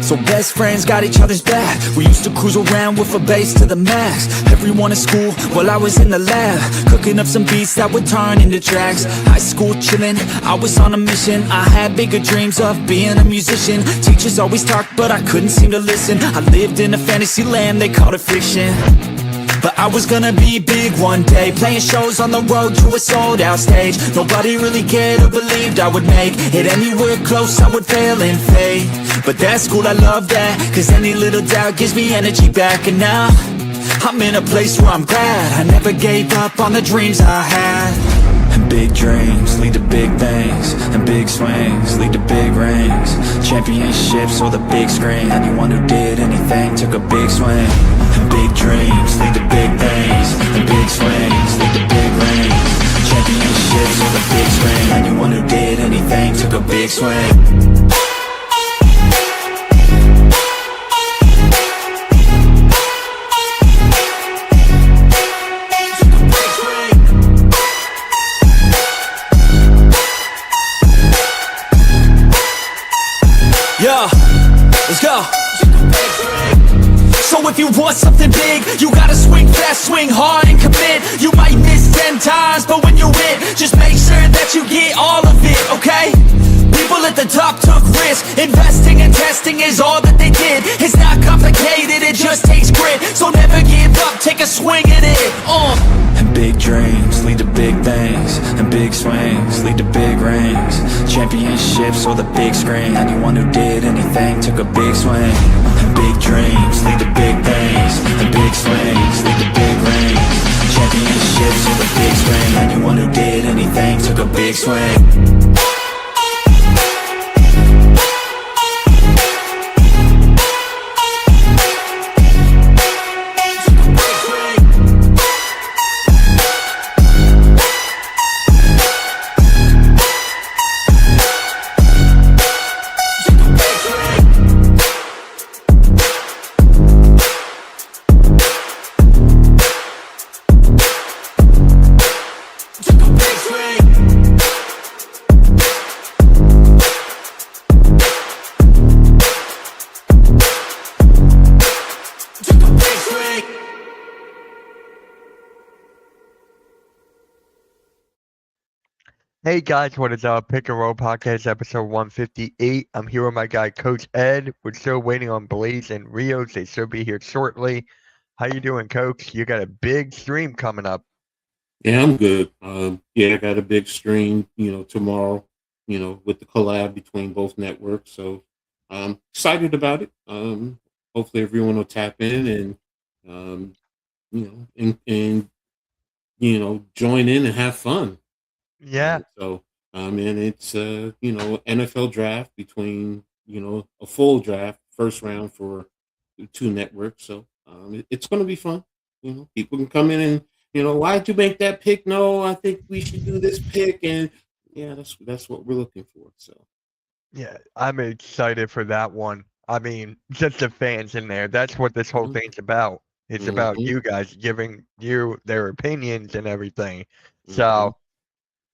So best friends got each other's back. We used to cruise around with a bass to the max. Everyone in school while I was in the lab, cooking up some beats that would turn into tracks. High school chillin', I was on a mission. I had bigger dreams of being a musician. Teachers always talked but I couldn't seem to listen. I lived in a fantasy land, they called it fiction. But I was gonna be big one day, playing shows on the road to a sold out stage. Nobody really cared or believed I would make it anywhere close, I would fail and fade. But that's school, I love that, cause any little doubt gives me energy back. And now, I'm in a place where I'm glad I never gave up on the dreams I had. And big dreams lead to big things, and big swings lead to big rings. Championships or the big screen, anyone who did anything took a big swing. And big dreams lead to big things, and big swings lead to big rings. Championships or the big screen, anyone who did anything took a big swing. Yeah, let's go. So if you want something big, you gotta swing fast, swing hard and commit. You might miss 10 times, but when you hit, just make sure that you get all of it, okay? People at the top took risks. Investing and testing is all that they did. It's not complicated, it just takes grit. So never give up, take a swing at it. And big dreams lead to big things, and big swings lead to big rings. Championships or the big screen, anyone who did anything took a big swing. And big dreams lead to big things, and big swings lead to big rings. Championships or the big screen, anyone who did anything took a big swing. Hey guys, what is up? Pick and Roll Podcast, episode 158. I'm here with my guy, Coach Ed. We're still waiting on Blaze and Rios. They should be here shortly. How you doing, Coach? You got a big stream coming up. Yeah, I'm good. I got a big stream, tomorrow, with the collab between both networks. So I'm excited about it. Hopefully everyone will tap in and, join in and have fun. Yeah. And it's, NFL draft between, a full draft, first round for the two networks. So it's going to be fun. People can come in and, why'd you make that pick? No, I think we should do this pick. And yeah, that's what we're looking for. So, yeah, I'm excited for that one. I mean, just the fans in there. That's what this whole thing's about. It's about you guys giving you their opinions and everything. So,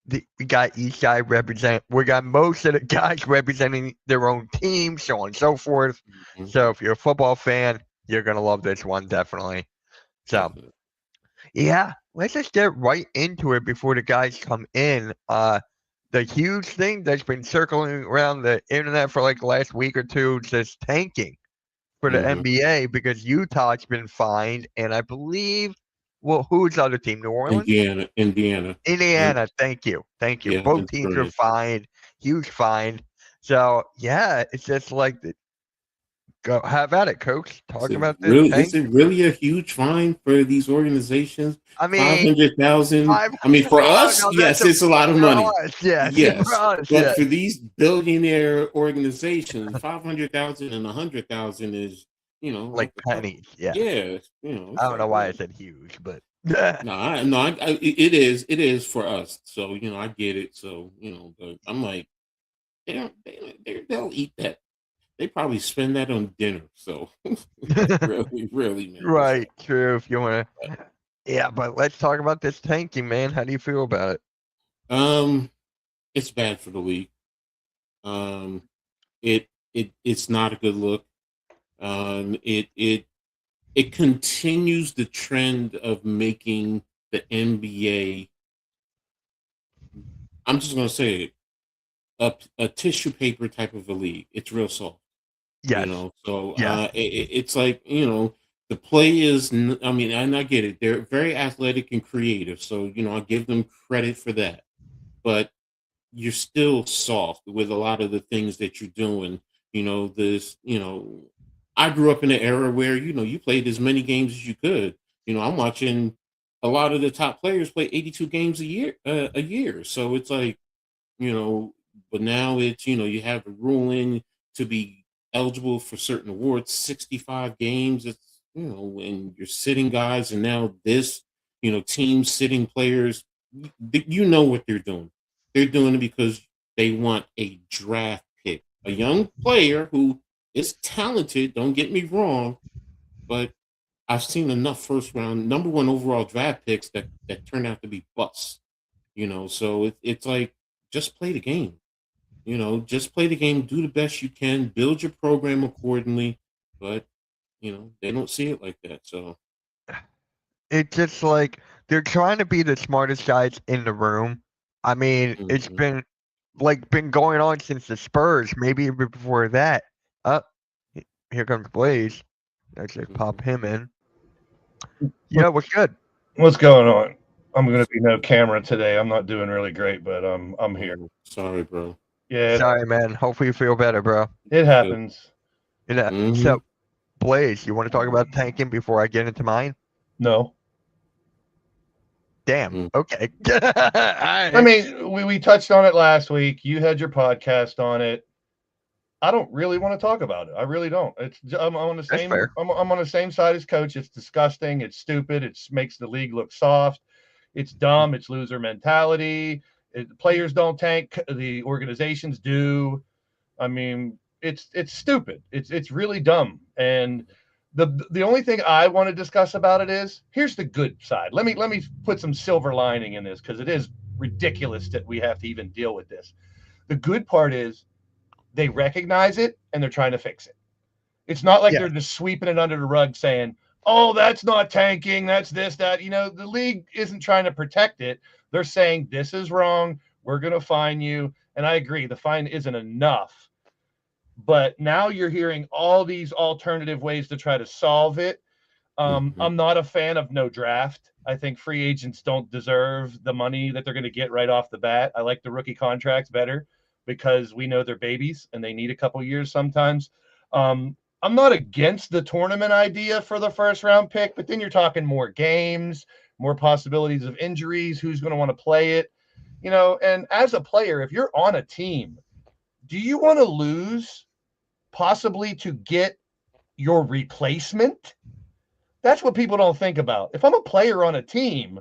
we got each guy represent. We got most of the guys representing their own team, so on and so forth. So if you're a football fan, you're gonna love this one definitely. So yeah, let's just get right into it before the guys come in. The huge thing that's been circling around the internet for like the last week or two is this tanking for the NBA because Utah's been fined, and I believe. Well, who's the other team? New Orleans? Indiana. Thank you. Yeah, both teams are fined. Huge fine. So, yeah, it's just like, go have at it, Coach. Talk about this. Is it really a huge fine for these organizations? I mean, 500,000. I mean, for us, yes, it's a lot of money. Yes. But for these billionaire organizations, 500,000 and 100,000 is, like pennies. Yeah. Yeah. I don't know why I said huge, but it is for us. So, I get it. So, but I'm like, they'll eat that. They probably spend that on dinner. So really, man. Right. True. If you want to. Yeah, but let's talk about this tanking, man. How do you feel about it? It's bad for the league. Um, it's not a good look. It continues the trend of making the NBA. I'm just gonna say it, a tissue paper type of a league. It's real soft. Yes. So Yes. it's like the play is. I mean, and I get it. They're very athletic and creative, so I give them credit for that. But you're still soft with a lot of the things that you're doing. This. I grew up in an era where you played as many games as you could. I'm watching a lot of the top players play 82 games a year. So it's like you know, but now it's, you have the ruling to be eligible for certain awards, 65 games. It's, and you're sitting guys, and now this, team sitting players, you know what they're doing. They're doing it because they want a draft pick, a young player who is talented. Don't get me wrong, but I've seen enough first round, number one overall draft picks that turn out to be busts. So it's like just play the game. Just play the game, do the best you can, build your program accordingly. But they don't see it like that. So It's just like they're trying to be the smartest guys in the room. I mean, it's mhm. been going on since the Spurs, maybe even before that. Up, here comes Blaze. Actually, pop him in. Yeah, what's good? What's going on? I'm going to be no camera today. I'm not doing really great, but I'm here. Sorry, bro. Yeah, Sorry, man. Hopefully you feel better, bro. it happens. Yeah. So, Blaze, you want to talk about tanking before I get into mine? No, Damn. Mm. Okay. All I right. mean we touched on it last week. You had your podcast on it. I don't really want to talk about it. I really don't. I'm on the That's same. fair. I'm on the same side as Coach. It's disgusting. It's stupid. It makes the league look soft. It's dumb. It's loser mentality. Players don't tank. The organizations do. I mean, it's stupid. It's really dumb. And the only thing I want to discuss about it is here's the good side. Let me put some silver lining in this because it is ridiculous that we have to even deal with this. The good part is they recognize it and they're trying to fix it. It's not like Yeah. they're just sweeping it under the rug saying, "Oh, that's not tanking. That's this, that." The league isn't trying to protect it. They're saying this is wrong. We're going to fine you. And I agree, the fine isn't enough. But now you're hearing all these alternative ways to try to solve it. I'm not a fan of no draft. I think free agents don't deserve the money that they're going to get right off the bat. I like the rookie contracts better because we know they're babies and they need a couple years sometimes. I'm not against the tournament idea for the first round pick, but then you're talking more games, more possibilities of injuries, who's going to want to play it, and as a player, if you're on a team, do you want to lose possibly to get your replacement? That's what people don't think about. If I'm a player on a team,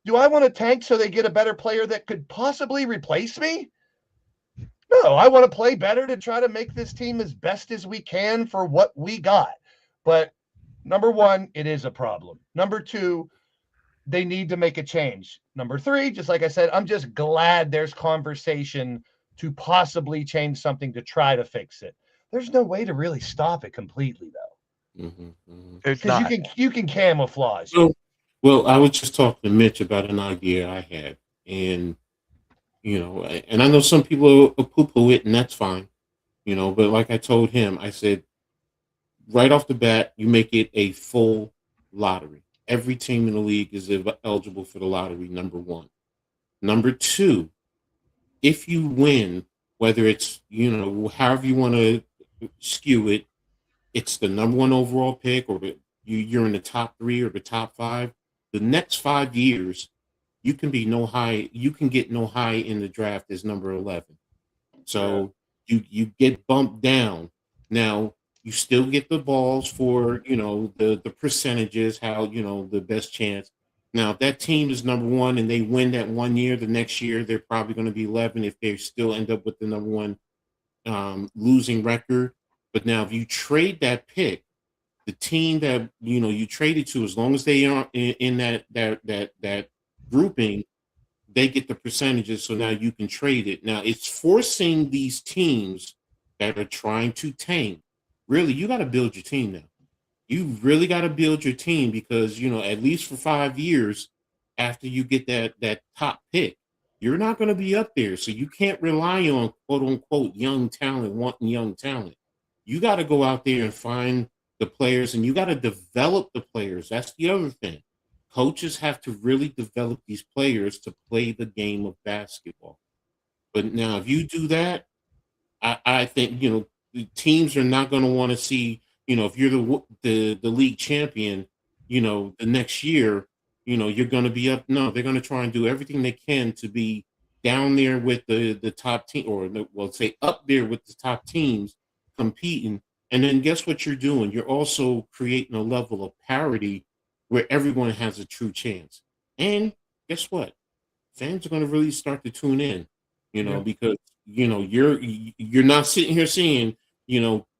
do I want to tank so they get a better player that could possibly replace me? No, I want to play better to try to make this team as best as we can for what we got. But number one, it is a problem. Number two, they need to make a change. Number three, just like I said, I'm just glad there's conversation to possibly change something to try to fix it. There's no way to really stop it completely, though. It's Because not. you can camouflage. Well, I was just talking to Mitch about an idea I had, and and I know some people poo-poo it, and that's fine, But like I told him, I said right off the bat, you make it a full lottery. Every team in the league is eligible for the lottery. Number one. Number two, if you win, whether it's however you want to skew it, it's the number one overall pick, or you're in the top three or the top five. The next 5 years, you can be no high. You can get no high in the draft as number 11. So you get bumped down. Now you still get the balls for the percentages, how the best chance. Now if that team is number one and they win that 1 year, the next year they're probably going to be 11 if they still end up with the number one losing record. But now if you trade that pick, the team that you traded to, as long as they are in that grouping, they get the percentages. So now you can trade it. Now it's forcing these teams that are trying to tank. Really, you got to build your team now. You really got to build your team because at least for 5 years after you get that top pick, you're not going to be up there. So you can't rely on quote unquote young talent, wanting young talent. You got to go out there and find the players, and you got to develop the players. That's the other thing. Coaches have to really develop these players to play the game of basketball. But now, if you do that, I think the teams are not going to want to see. If you're the league champion, the next year, you're going to be up. No, they're going to try and do everything they can to be down there with the top team, or say up there with the top teams competing. And then guess what you're doing? You're also creating a level of parity where everyone has a true chance. And guess what? Fans are going to really start to tune in, because you're not sitting here seeing,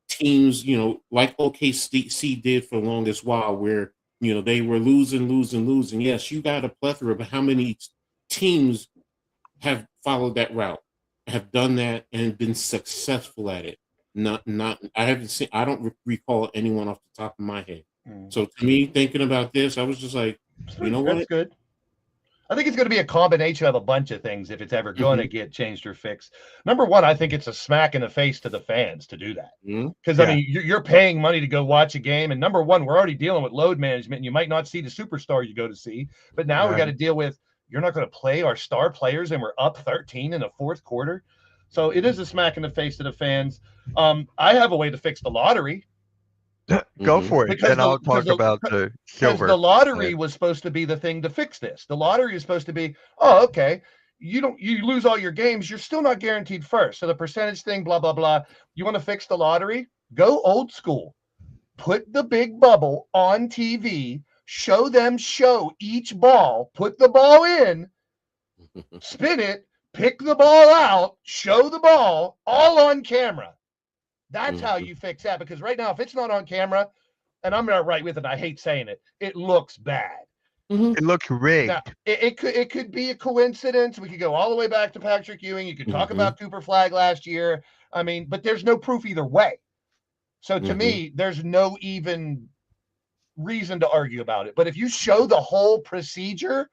teams, like OKC did for the longest while, where they were losing. Yes, you got a plethora, but how many teams have followed that route, have done that, and been successful at it? Not. I don't recall anyone off the top of my head. So to me, thinking about this, I was just like, what? That's good. I think it's going to be a combination of a bunch of things if it's ever going to get changed or fixed. Number one, I think it's a smack in the face to the fans to do that. Because, I mean, you're paying money to go watch a game. And number one, we're already dealing with load management. And you might not see the superstar you go to see. But now we got to deal with, you're not going to play our star players and we're up 13 in the fourth quarter. So it is a smack in the face to the fans. I have a way to fix the lottery. Go for it, and I'll talk about the silver. The lottery was supposed to be the thing to fix this. The lottery is supposed to be, okay, you lose all your games, you're still not guaranteed first. So the percentage thing, blah, blah, blah. You want to fix the lottery? Go old school. Put the big bubble on TV, show each ball, put the ball in, spin it, pick the ball out, show the ball, all on camera. That's how you fix that, because right now, if it's not on camera, and I'm not right with it, I hate saying it, it looks bad. It looks rigged. Now, it could be a coincidence. We could go all the way back to Patrick Ewing. You could talk about Cooper Flagg last year. I mean, but there's no proof either way. So to me, there's no even reason to argue about it. But if you show the whole procedure,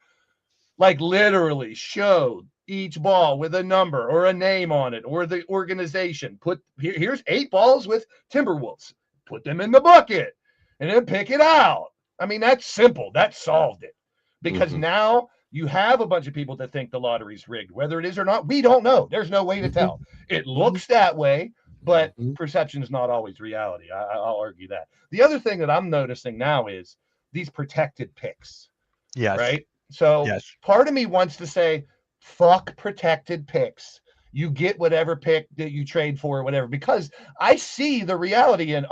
like literally show each ball with a number or a name on it, or the organization, here's 8 balls with Timberwolves, put them in the bucket and then pick it out. I mean, that's simple. That solved it, because now you have a bunch of people that think the lottery's rigged. Whether it is or not, we don't know. There's no way to tell. It looks that way, but perception is not always reality. I'll argue that. The other thing that I'm noticing now is these protected picks. Yes. Right? So part of me wants to say, fuck protected picks. You get whatever pick that you trade for or whatever, because I see the reality in,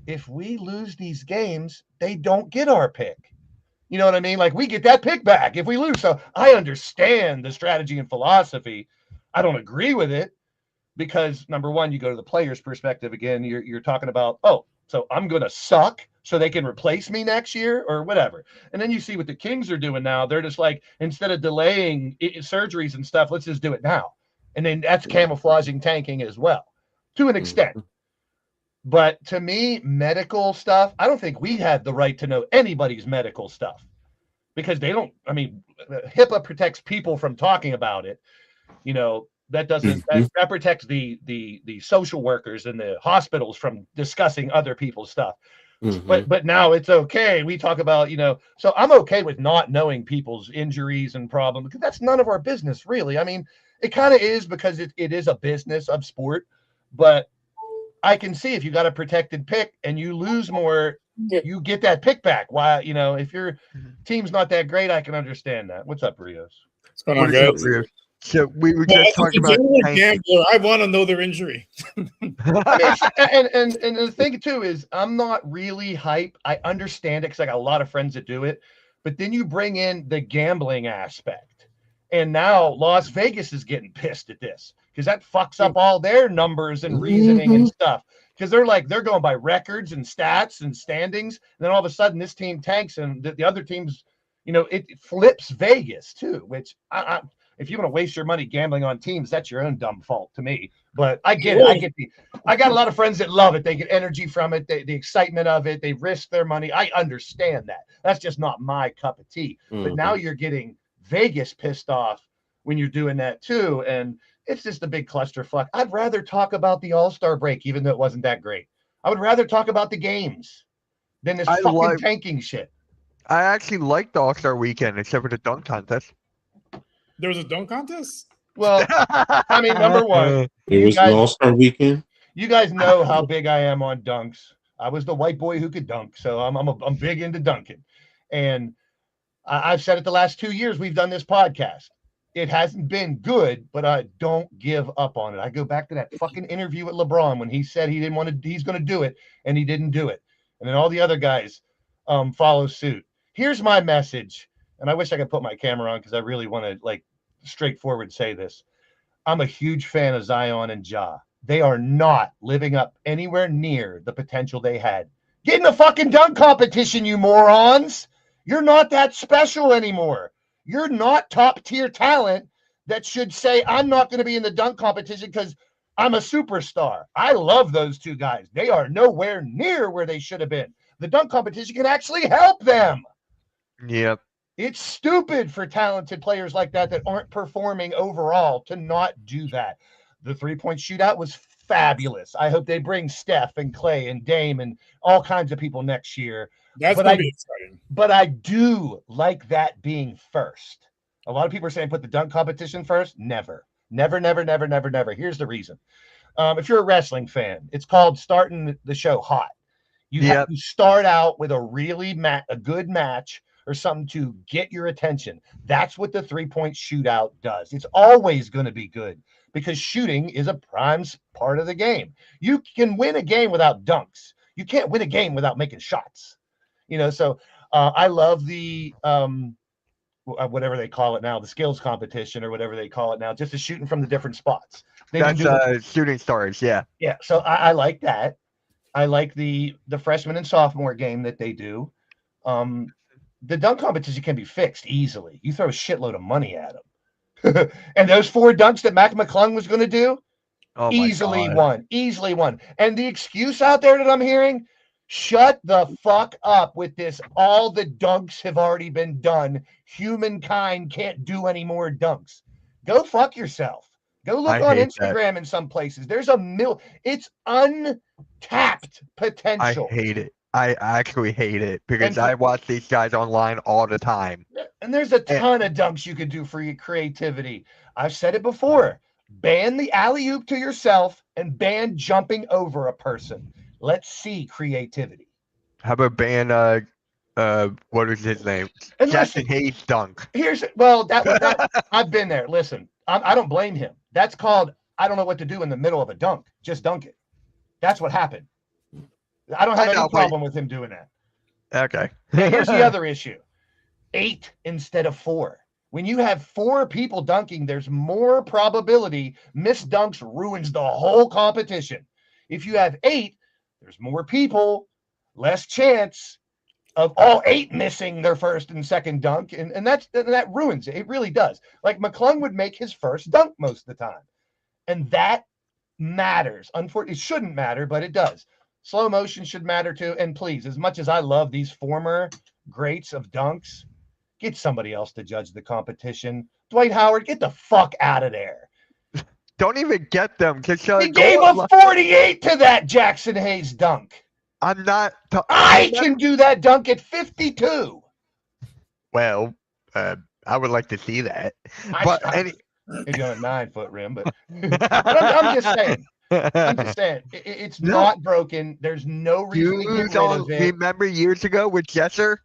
if we lose these games, they don't get our pick. You know what I mean? Like, we get that pick back if we lose. So I understand the strategy and philosophy. I don't agree with it, because number one, you go to the player's perspective again. You're talking about, so I'm going to suck so they can replace me next year or whatever. And then you see what the Kings are doing now. They're just like, instead of delaying surgeries and stuff, let's just do it now. And then that's camouflaging tanking as well, to an extent. But to me, medical stuff, I don't think we have the right to know anybody's medical stuff, because they don't, I mean, HIPAA protects people from talking about it. That doesn't, that protects the social workers and the hospitals from discussing other people's stuff. But now it's okay. We talk about, so I'm okay with not knowing people's injuries and problems, because that's none of our business, really. I mean, it kind of is, because it is a business of sport, but I can see if you got a protected pick and you lose more, you get that pick back. Why, if your team's not that great, I can understand that. What's up, Rios? What's going on, guys? So we were just talking about gambler. I want to know their injury. And the thing too is, I'm not really hype. I understand it because I got a lot of friends that do it, but then you bring in the gambling aspect, and now Las Vegas is getting pissed at this, because that fucks up all their numbers and reasoning and stuff. because they're going by records and stats and standings. And then all of a sudden, this team tanks, and the other teams, it flips Vegas too. Which if you want to waste your money gambling on teams, that's your own dumb fault to me. But I get it. I got a lot of friends that love it. They get energy from it. The excitement of it. They risk their money. I understand that. That's just not my cup of tea. But now you're getting Vegas pissed off when you're doing that too. And it's just a big clusterfuck. I'd rather talk about the All-Star break, even though it wasn't that great. I would rather talk about the games than this fucking tanking shit. I actually liked the All-Star weekend, except for the dunk contest. There was a dunk contest? Well, I mean, number one, It was an All-Star weekend. you guys know how big I am on dunks. I was the white boy who could dunk, so I'm big into dunking. And I've said it the last 2 years we've done this podcast. It hasn't been good, but I don't give up on it. I go back to that fucking interview with LeBron when he said he's going to do it, and he didn't do it. And then all the other guys follow suit. Here's my message, and I wish I could put my camera on because I really want to straightforward say this. I'm a huge fan of Zion and Ja. They are not living up anywhere near the potential they had. Get in the fucking dunk competition, you morons. You're not that special anymore. You're not top tier talent that should say, I'm not going to be in the dunk competition because I'm a superstar. I love those two guys. They are nowhere near where they should have been. The dunk competition can actually help them. Yep. It's stupid for talented players like that aren't performing overall to not do that. The 3-point shootout was fabulous. I hope they bring Steph and Clay and Dame and all kinds of people next year. That's going to be exciting. But I do like that being first. A lot of people are saying put the dunk competition first. Never. Never, never, never, never, never. Here's the reason. If you're a wrestling fan, it's called starting the show hot. You have to start out with a really a good match or something to get your attention. That's what the 3-point shootout does. It's always going to be good because shooting is a prime part of the game. You can win a game without dunks. You can't win a game without making shots. So I love the whatever they call it now, the skills competition or whatever they call it now, just the shooting from the different spots. That's shooting stars, yeah. Yeah, so I like that. I like the freshman and sophomore game that they do. The dunk competition can be fixed easily. You throw a shitload of money at them. And those 4 dunks that Mac McClung was going to do, easily won. And the excuse out there that I'm hearing, shut the fuck up with this. All the dunks have already been done. Humankind can't do any more dunks. Go fuck yourself. Go look on Instagram in some places. There's it's untapped potential. I hate it. I actually hate it because I watch these guys online all the time. And there's a ton of dunks you could do for your creativity. I've said it before. Ban the alley-oop to yourself and ban jumping over a person. Let's see creativity. How about ban what is his name? And Jackson Hayes dunk. I've been there. Listen, I don't blame him. That's called I don't know what to do in the middle of a dunk. Just dunk it. That's what happened. I don't have any problem with him doing that. Okay. Here's the other issue. 8 instead of 4. When you have 4 people dunking, there's more probability missed dunks ruins the whole competition. If you have 8, there's more people, less chance of all 8 missing their first and second dunk, and that ruins it. It really does. Like McClung would make his first dunk most of the time, and that matters. Unfortunately, it shouldn't matter, but it does. Slow motion should matter too. And please, as much as I love these former greats of dunks, get somebody else to judge the competition. Dwight Howard, get the fuck out of there. Don't even get them. He gave a 48 to that Jackson Hayes dunk. I'm not. I can do that dunk at 52. Well, I would like to see that. Maybe on a 9-foot rim, but I'm just saying. It's not broken. There's no reason to get rid of it. Remember years ago with Jesser?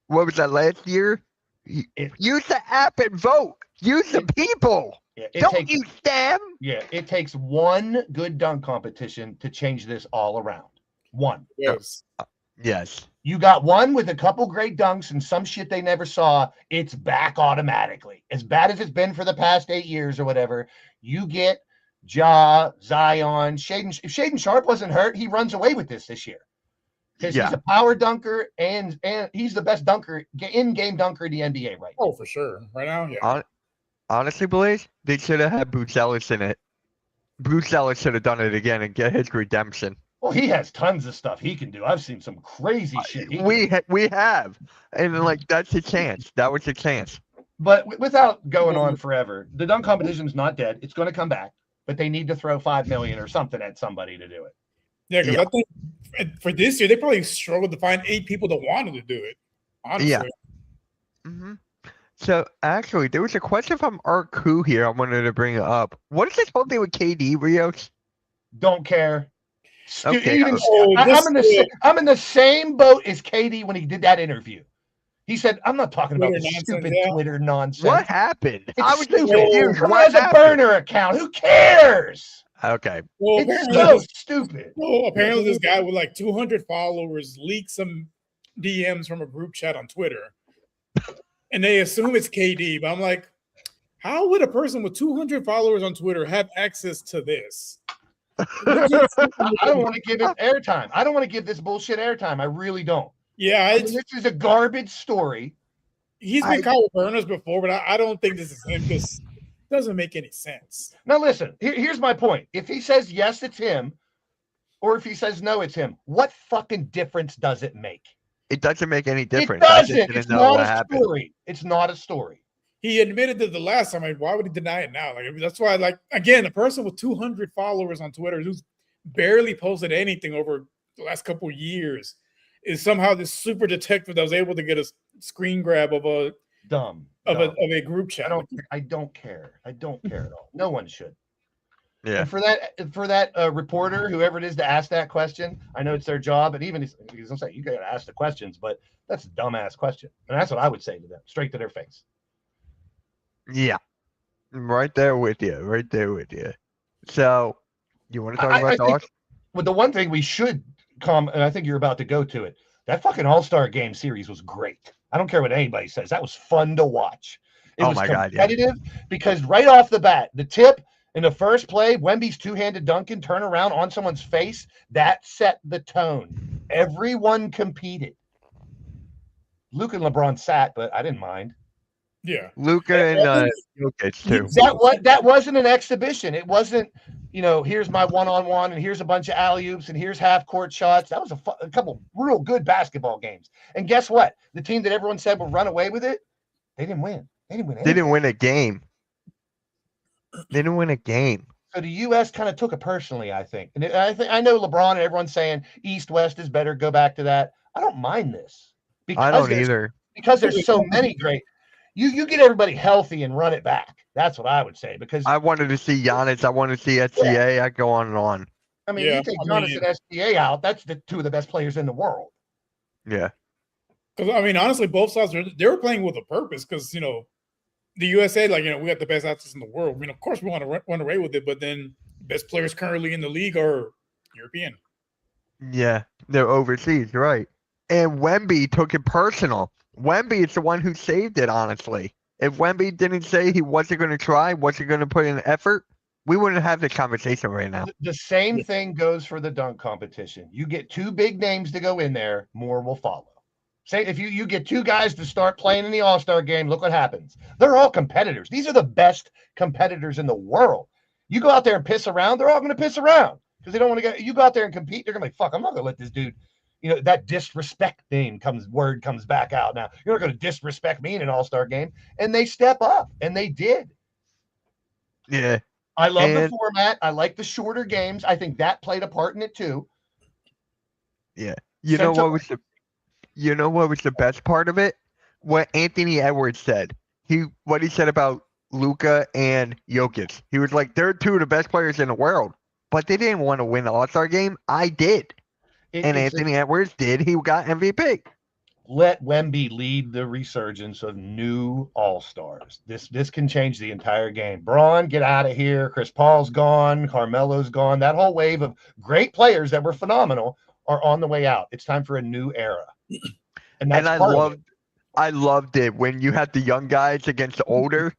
What was that last year? Use the app and vote. Use the people. Don't use them. Yeah, it takes one good dunk competition to change this all around. One. Yes. Yes. You got one with a couple great dunks and some shit they never saw. It's back automatically. As bad as it's been for the past 8 years or whatever, you get Ja, Zion, Shaden. If Shaden Sharp wasn't hurt, he runs away with this year because he's a power dunker and he's the best dunker in-game dunker in the NBA right now. Oh, for sure. Right now, yeah. Honestly, Blaze, they should have had Bruce Ellis in it. Bruce Ellis should have done it again and get his redemption. Well, he has tons of stuff he can do. I've seen some crazy shit. We have, and like that's a chance. That was a chance. But without going on forever, the dunk competition is not dead. It's going to come back, but they need to throw $5 million or something at somebody to do it. Yeah, because I think for this year they probably struggled to find 8 people that wanted to do it. Honestly. Yeah. Mm-hmm. So actually, there was a question from Art Koo here. I wanted to bring it up. What is this whole thing with KD, Rios? Don't care. Okay. I'm in the same boat as KD when he did that interview. He said, "I'm not talking about the stupid Twitter nonsense." What happened? I was stupid. confused. Who has a burner account? Who cares? Okay. Well, it's so stupid. Well, apparently this guy with like 200 followers leaked some DMs from a group chat on Twitter. And they assume it's KD, but I'm like, how would a person with 200 followers on Twitter have access to this? I don't want to give it airtime. I don't want to give this bullshit airtime. I really don't. Yeah, this is a garbage story. He's been caught with burners before, but I don't think this is him. This doesn't make any sense. Now listen, here's my point. If he says yes, it's him, or if he says no, it's him, what fucking difference does it make? It doesn't make any difference. It doesn't. It's not a story. It's not a story. He admitted it the last time. Why would he deny it now? Like that's why, like again, a person with 200 followers on Twitter who's barely posted anything over the last couple of years is somehow this super detective that was able to get a screen grab of a a group chat. I don't care. I don't care at all. No one should. Yeah. And for that reporter, whoever it is to ask that question, I know it's their job, and even he's gonna say you gotta ask the questions, but that's a dumbass question, and that's what I would say to them, straight to their face. Yeah, right there with you. Right there with you. So, you want to talk about dogs? Well, the one thing we should and I think you're about to go to it. That fucking All-Star Game series was great. I don't care what anybody says. That was fun to watch. It was competitive because right off the bat, the tip. In the first play, Wemby's two-handed dunking turnaround on someone's face, that set the tone. Everyone competed. Luke and LeBron sat, but I didn't mind. Yeah. Luka and Jokic too. That wasn't an exhibition. It wasn't, here's my one-on-one and here's a bunch of alley-oops and here's half-court shots. That was a couple real good basketball games. And guess what? The team that everyone said would run away with it, they didn't win. They didn't win a game. They didn't win a game. So the U.S. kind of took it personally, I think. And I know LeBron and everyone's saying East-West is better. Go back to that. I don't mind this. I don't either. Because there's so many great. You get everybody healthy and run it back. That's what I would say. Because I wanted to see Giannis. I wanted to see SGA. Yeah. I go on and on. I mean, you take Giannis and SGA out. That's the two of the best players in the world. Yeah. Because I mean, honestly, both sides they were playing with a purpose. Because the USA, we got the best athletes in the world. I mean, of course, we want to run away with it, but then best players currently in the league are European. Yeah, they're overseas, right? And Wemby took it personal. Wemby is the one who saved it, honestly. If Wemby didn't say he wasn't going to try, wasn't going to put in effort, we wouldn't have this conversation right now. The same thing goes for the dunk competition. You get two big names to go in there, more will follow. Say if you get two guys to start playing in the All-Star game, look what happens. They're all competitors. These are the best competitors in the world. You go out there and piss around, they're all going to piss around because they don't want to get. You go out there and compete, they're going to be fuck. I'm not going to let this dude. That disrespect word comes back out now. You're not going to disrespect me in an All-Star game, and they step up, and they did. Yeah, I love the format. I like the shorter games. I think that played a part in it too. Yeah, you know what was the best part of it? What Anthony Edwards said. What he said about Luka and Jokic. He was like, they're two of the best players in the world, but they didn't want to win the All-Star game. I did. And Anthony Edwards did. He got MVP. Let Wemby lead the resurgence of new All-Stars. This can change the entire game. Braun, get out of here. Chris Paul's gone. Carmelo's gone. That whole wave of great players that were phenomenal are on the way out. It's time for a new era. And I loved it when you had the young guys against the older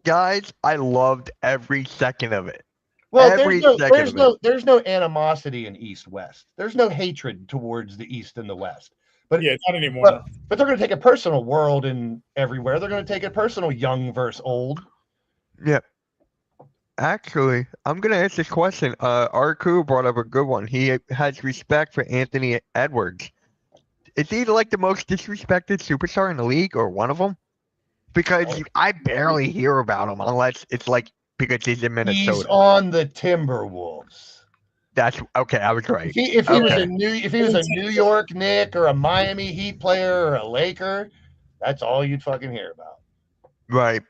guys. I loved every second of it. Well, Every second of it. there's no animosity in East West. There's no hatred towards the East and the West. But Yeah, not anymore. but they're going to take it personal. World and everywhere, they're going to take it personal. Young versus old. Yeah. Actually, I'm gonna ask this question. Arku brought up a good one. He has respect for Anthony Edwards. Is he like the most disrespected superstar in the league, or one of them? Because I barely hear about him unless it's like because he's in He's Minnesota. on the Timberwolves. That's okay. I was right. If he was Okay. a New York Knick or a Miami Heat player or a Laker, that's all you'd fucking hear about. Right.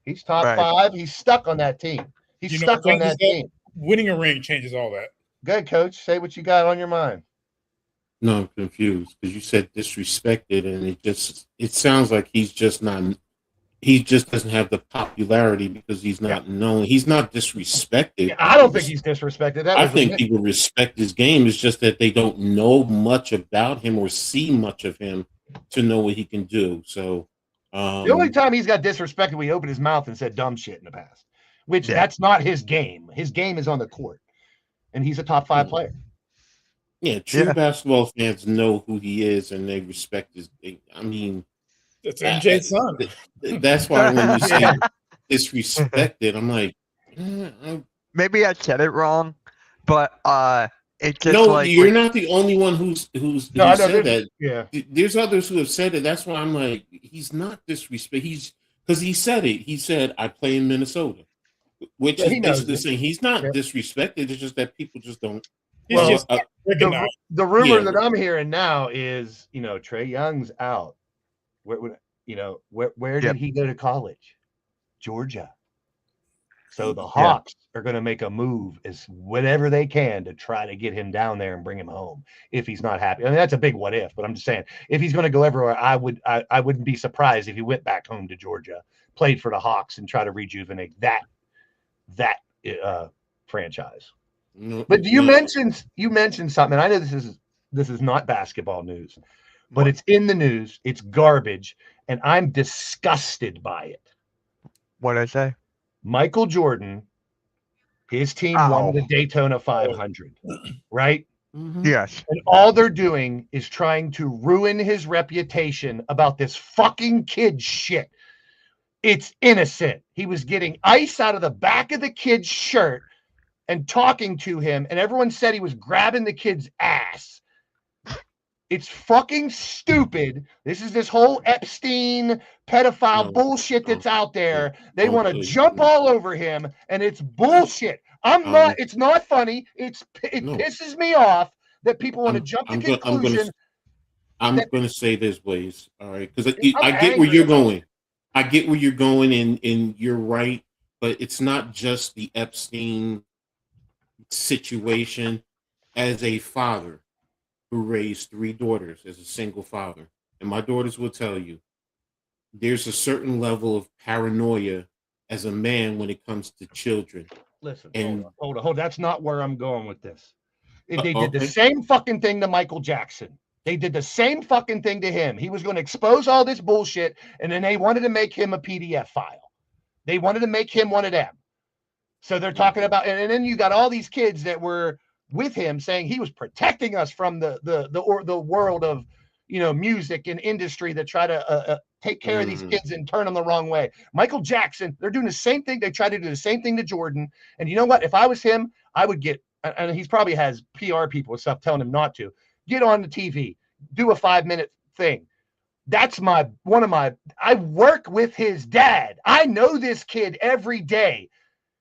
He's top Right. 5. He's stuck on that team. He's You know stuck what on that changes team. Winning a ring changes all that. Good, coach. Say what you got on your mind. No, I'm confused because you said disrespected, and it sounds like he just doesn't have the popularity because he's not known. He's not disrespected. I don't think he's disrespected. I think people respect his game. It's just that they don't know much about him or see much of him to know what he can do. So the only time he's got disrespected, we opened his mouth and said dumb shit in the past, which Yeah. that's not his game. His game is on the court, and he's a top 5 player. yeah, true Yeah. basketball fans know who he is and they respect his. I mean, That's MJ's son. that's why when you say disrespected, I'm like, Maybe I said it wrong, but it's just no, like you're not the only one who's No, I know, said that. Yeah. There's others who have said it. That's why I'm like, he's not disrespect. He's because he said it. He said, "I play in Minnesota," which Yeah, he is knows basically it. saying he's not Yeah. disrespected. It's just that people just don't. He's Well, just not recognized. The rumor Yeah. that I'm hearing now is, Trae Young's out. Where Yep. did he go to college? Georgia. So the Yeah. Hawks are going to make a move as whatever they can to try to get him down there and bring him home if he's not happy. I mean, that's a big what if, but I'm just saying if he's going to go everywhere, I wouldn't be surprised if he went back home to Georgia, played for the Hawks, and try to rejuvenate that franchise. No, But you no. mentioned something. I know this is not basketball news, but it's in the news. It's garbage, and I'm disgusted by it. what I say. Michael Jordan, his team won the Daytona 500, right? Mhm. Yes. And all they're doing is trying to ruin his reputation about this fucking kid shit. It's innocent. He was getting ice out of the back of the kid's shirt and talking to him, and everyone said he was grabbing the kid's ass. It's fucking stupid. This is this whole Epstein pedophile No. bullshit that's out there. They Oh, want to please. jump all over him, and it's bullshit. It's not funny. It No. pisses me off that people want to I'm- jump to I'm go- I'm gonna- conclusion. I'm that- going to say this, Blaze. All right, because I'm I get where angry you're about going. I get where you're going, and you're right. But it's not just the Epstein situation. As a father who raised 3 daughters as a single father, and my daughters will tell you, there's a certain level of paranoia as a man when it comes to children. Listen, And- hold on. That's not where I'm going with this. They did the Okay. same fucking thing to Michael Jackson. They did the same fucking thing to him. He was going to expose all this bullshit, and then they wanted to make him a PDF file. They wanted to make him one of them. So they're talking about, and then you got all these kids that were with him saying he was protecting us from the world of music and industry that try to take care of these kids and turn them the wrong way. Michael Jackson, they're doing the same thing. They try to do the same thing to Jordan. And you know what? If I was him, I would get, and he probably has PR people and stuff telling him not to, get on the TV, do a 5-minute thing. That's I work with his dad. I know this kid every day.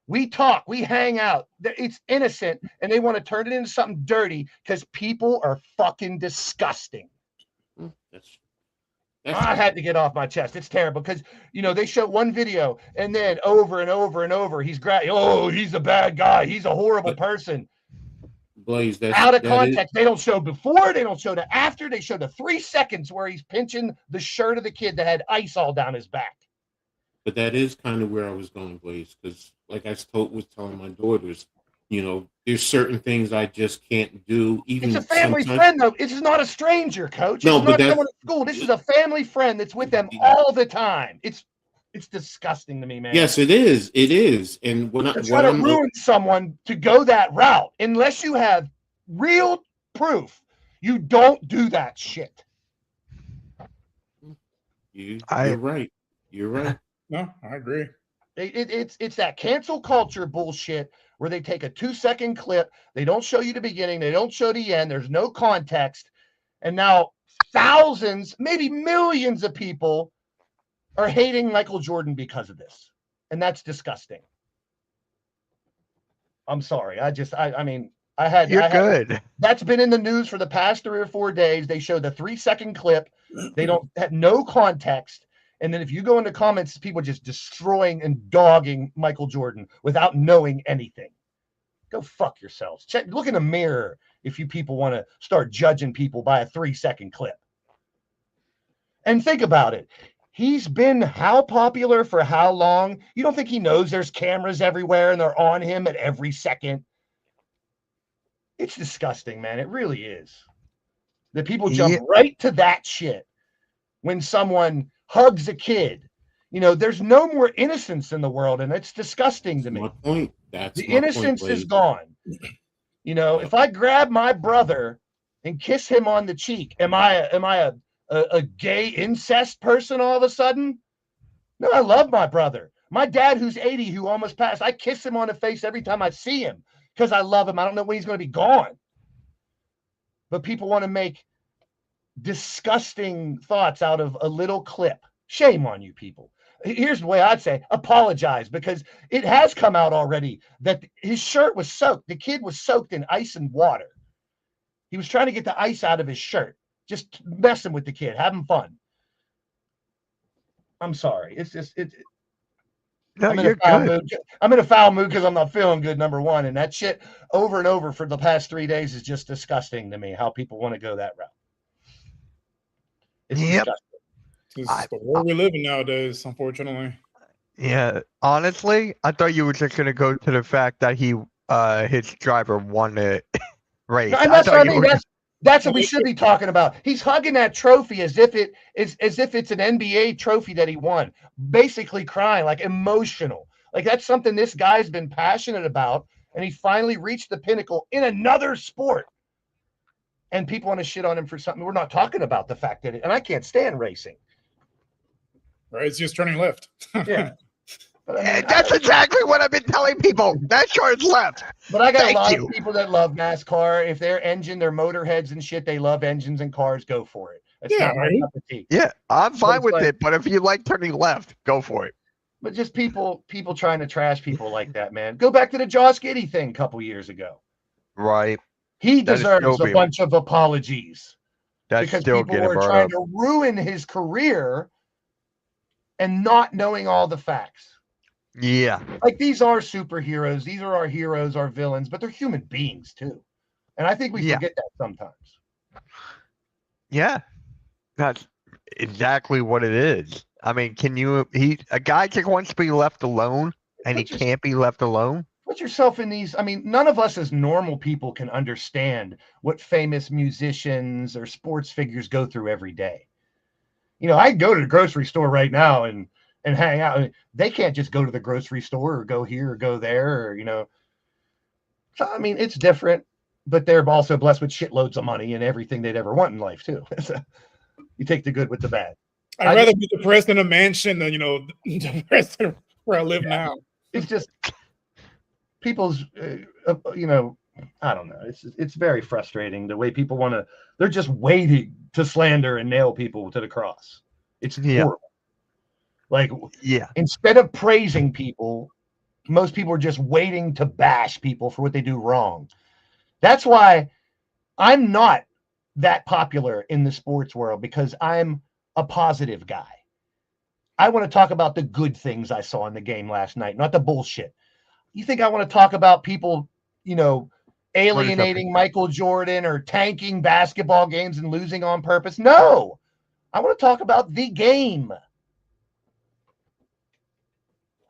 We talk, we hang out. It's innocent, and they want to turn it into something dirty because people are fucking disgusting. That's I had to get off my chest. It's terrible because they show one video and then over and over and over he's he's a bad guy. He's a horrible person. Blaze. That's Out of that context. They don't show before. They don't show the after. They show the 3 seconds where he's pinching the shirt of the kid that had ice all down his back. But that is kind of where I was going, Blaze, because like I was telling my daughters, there's certain things I just can't do. Even It's a family sometimes- friend, though. This is not a stranger, coach. No, It's but not that's- someone at school. This is a family friend that's with them all the time. It's It's disgusting to me, man. Yes, it is. It is. And They're trying to ruin someone to go that route. Unless you have real proof, you don't do that shit. you're I- right. You're right. No, I agree. It's that cancel culture bullshit where they take a 2-second clip, they don't show you the beginning, they don't show the end, there's no context, and now thousands, maybe millions of people are hating Michael Jordan because of this, and that's disgusting. I'm sorry. I mean, You're good. that's been in the news for the past 3 or 4 days. They show the 3-second clip. They don't have no context. And then if you go into comments, people just destroying and dogging Michael Jordan without knowing anything. Go fuck yourselves. Look in the mirror if you people want to start judging people by a 3-second clip. And think about it. He's been how popular for how long? You don't think he knows there's cameras everywhere and they're on him at every second? It's disgusting, man. It really is. That people jump right to that shit when someone hugs a kid. You know, there's no more innocence in the world, and it's disgusting to me. My point. That's The my point, innocence is ladies. gone. You know, if I grab my brother and kiss him on the cheek, am I a gay incest person all of a sudden? No, I love my brother. My dad, who's 80, who almost passed, I kiss him on the face every time I see him because I love him. I don't know when he's going to be gone. But people want to make disgusting thoughts out of a little clip. Shame on you people. Here's the way I'd say, apologize, because it has come out already that his shirt was soaked. The kid was soaked in ice and water. He was trying to get the ice out of his shirt, just messing with the kid, having fun. I'm sorry. It's just No, I'm in you're a foul good. mood. I'm in a foul mood because I'm not feeling good, number one. And that shit over and over for the past 3 days is just disgusting to me, how people want to go that route. It's Yep. disgusting. It's the world we live in nowadays, unfortunately. Yeah, honestly, I thought you were just gonna go to the fact that his driver won the race. And that's what I thought you mean. were- That's what we should be talking about. He's hugging that trophy as if it's an NBA trophy that he won. Basically crying, like emotional. Like that's something this guy's been passionate about, and he finally reached the pinnacle in another sport. And people want to shit on him for something. We're not talking about the fact that and I can't stand racing. Right? It's just turning left. Yeah. But I mean, That's exactly what I've been telling people. That car's left. But I got Thank a lot you. of people that love NASCAR. If they're motorheads and shit, they love engines and cars, go for it. That's Yeah, not my right? cup of tea. Yeah, I'm fine it's with like- it. But if you like turning left, go for it. But just people trying to trash people like that, man. Go back to the Josh Giddey thing a couple years ago. Right. He That is deserves still a being- bunch of apologies That's because still people getting were brought trying up. to ruin his career and not knowing all the facts. Yeah. Like these are superheroes. These are our heroes, our villains, but they're human beings too. And I think we Yeah. forget that sometimes. Yeah. That's exactly what it is. I mean, a guy just wants to be left alone and he But just- can't be left alone? Put yourself in these. I mean, none of us as normal people can understand what famous musicians or sports figures go through every day. You know, I can go to the grocery store right now and hang out. I mean, they can't just go to the grocery store or go here or go there or, you know. So, I mean, it's different, but they're also blessed with shitloads of money and everything they'd ever want in life, too. So, you take the good with the bad. I'd rather be depressed in a mansion than, depressed where I live now. It's just people's, you know, I don't know. It's very frustrating the way people want to. They're just waiting to slander and nail people to the cross. It's Yeah. horrible. Like Yeah. instead of praising people, most people are just waiting to bash people for what they do wrong. That's why I'm not that popular in the sports world, because I'm a positive guy. I want to talk about the good things I saw in the game last night, not the bullshit. You think I want to talk about people, you know, alienating Michael Jordan or tanking basketball games and losing on purpose? No, I want to talk about the game.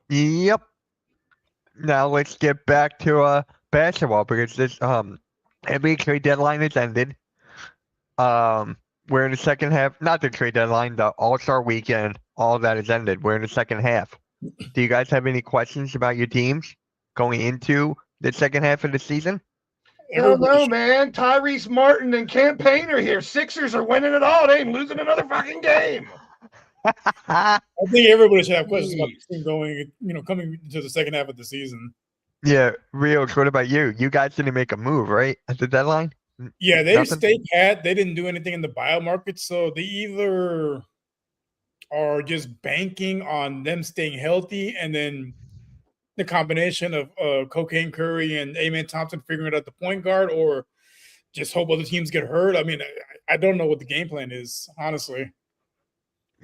Yep. Now let's get back to basketball because this NBA trade deadline has ended. We're in the second half, not the trade deadline, the All-Star weekend all that has ended. We're in the second half. Do you guys have any questions about your teams going into the second half of the season? No, man. Tyrese Martin and Campaign are here. Sixers are winning it all. They ain't losing another fucking game. I think everybody should have questions about this team going, coming into the second half of the season. Yeah, Rios, what about you? You guys didn't make a move, right, at the deadline? Yeah, they Nothing? stayed pat. They didn't do anything in the buyout market, so they either are just banking on them staying healthy, and then the combination of Cocaine Curry and Amen Thompson figuring out the point guard, or just hope other teams get hurt. I mean, I don't know what the game plan is, honestly.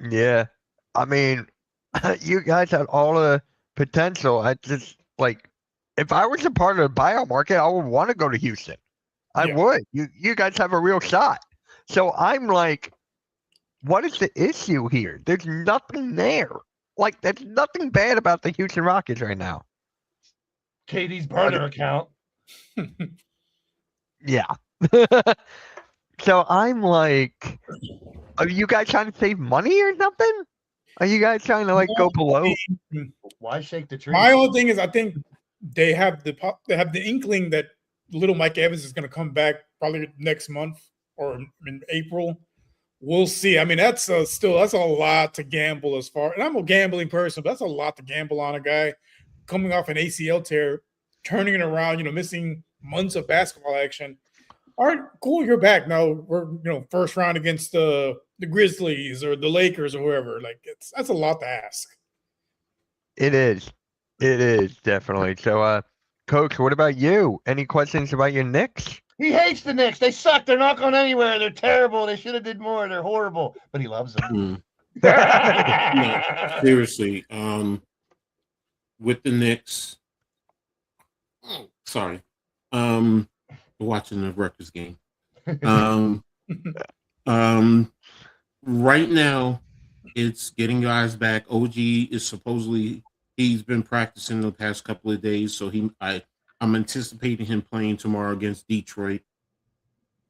Yeah. I mean, you guys had all the potential. I just, like, if I was a part of the buyout market, I would want to go to Houston. I Yeah. would. You guys have a real shot. So I'm like, what is the issue here? There's nothing there. Like, there's nothing bad about the Houston Rockets right now. Katie's burner account. Yeah. So I'm like, are you guys trying to save money or something? Are you guys trying to, like, go below? Why shake the tree? My only thing is, I think they have the inkling that little Mike Evans is going to come back probably next month or in April. We'll see. I mean, that's a lot to gamble as far. And I'm a gambling person, but that's a lot to gamble on a guy coming off an ACL tear, turning it around. Missing months of basketball action. All right, cool. You're back now. We're first round against the Grizzlies or the Lakers or whoever. Like that's a lot to ask. It is. It is, definitely. So, Coach, what about you? Any questions about your Knicks? He hates the Knicks. They suck. They're not going anywhere. They're terrible. They should have did more. They're horrible. But he loves them. No, seriously. With the Knicks, sorry. Watching the Rutgers game. Right now, it's getting guys back. OG is supposedly he's been practicing the past couple of days, so I'm anticipating him playing tomorrow against Detroit.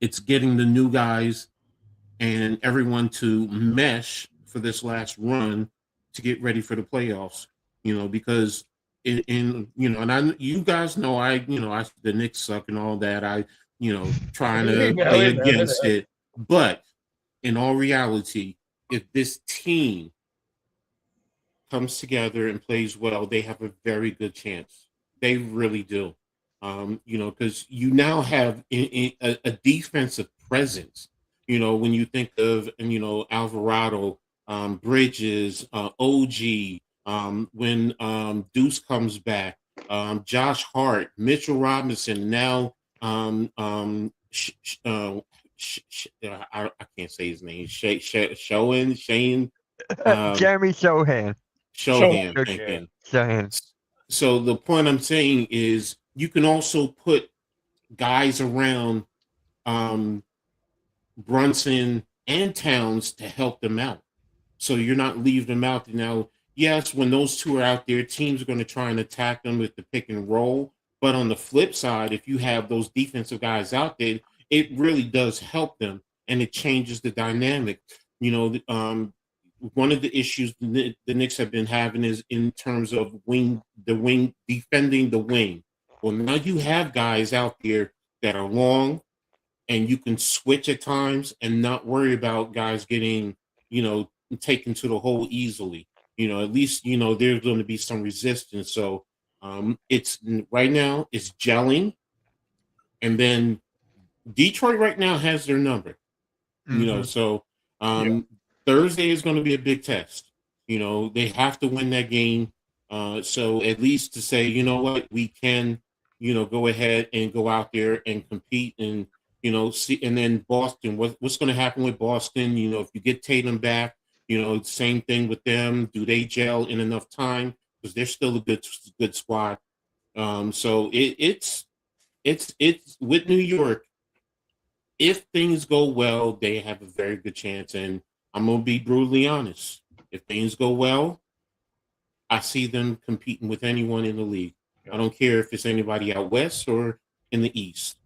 It's getting the new guys and everyone to mesh for this last run to get ready for the playoffs. Because and you guys know the Knicks suck and all that. Trying to play against it, but in all reality, if this team comes together and plays well, they have a very good chance. They really do. Because you now have a defensive presence. When you think of Alvarado, Bridges, OG, when Deuce comes back, Josh Hart, Mitchell Robinson, now I can't say his name. Shane. Jeremy Sohan. Sohan. So the point I'm saying is you can also put guys around Brunson and Towns to help them out. So you're not leaving them out. Now, yes, when those two are out there, teams are going to try and attack them with the pick and roll. But on the flip side, if you have those defensive guys out there, it really does help them, and it changes the dynamic. One of the issues the Knicks have been having is in terms of defending the wing. Well, now you have guys out there that are long, and you can switch at times and not worry about guys getting, taken to the hole easily. At least there's going to be some resistance. So it's right now it's gelling, and then Detroit right now has their number. So Thursday is going to be a big test. They have to win that game. So at least to say, you know what, we can, go ahead and go out there and compete and, see. And then Boston, what's going to happen with Boston? If you get Tatum back, same thing with them. Do they gel in enough time? Because they're still a good squad. So it's with New York. If things go well, they have a very good chance. And I'm going to be brutally honest. If things go well, I see them competing with anyone in the league. I don't care if it's anybody out west or in the east.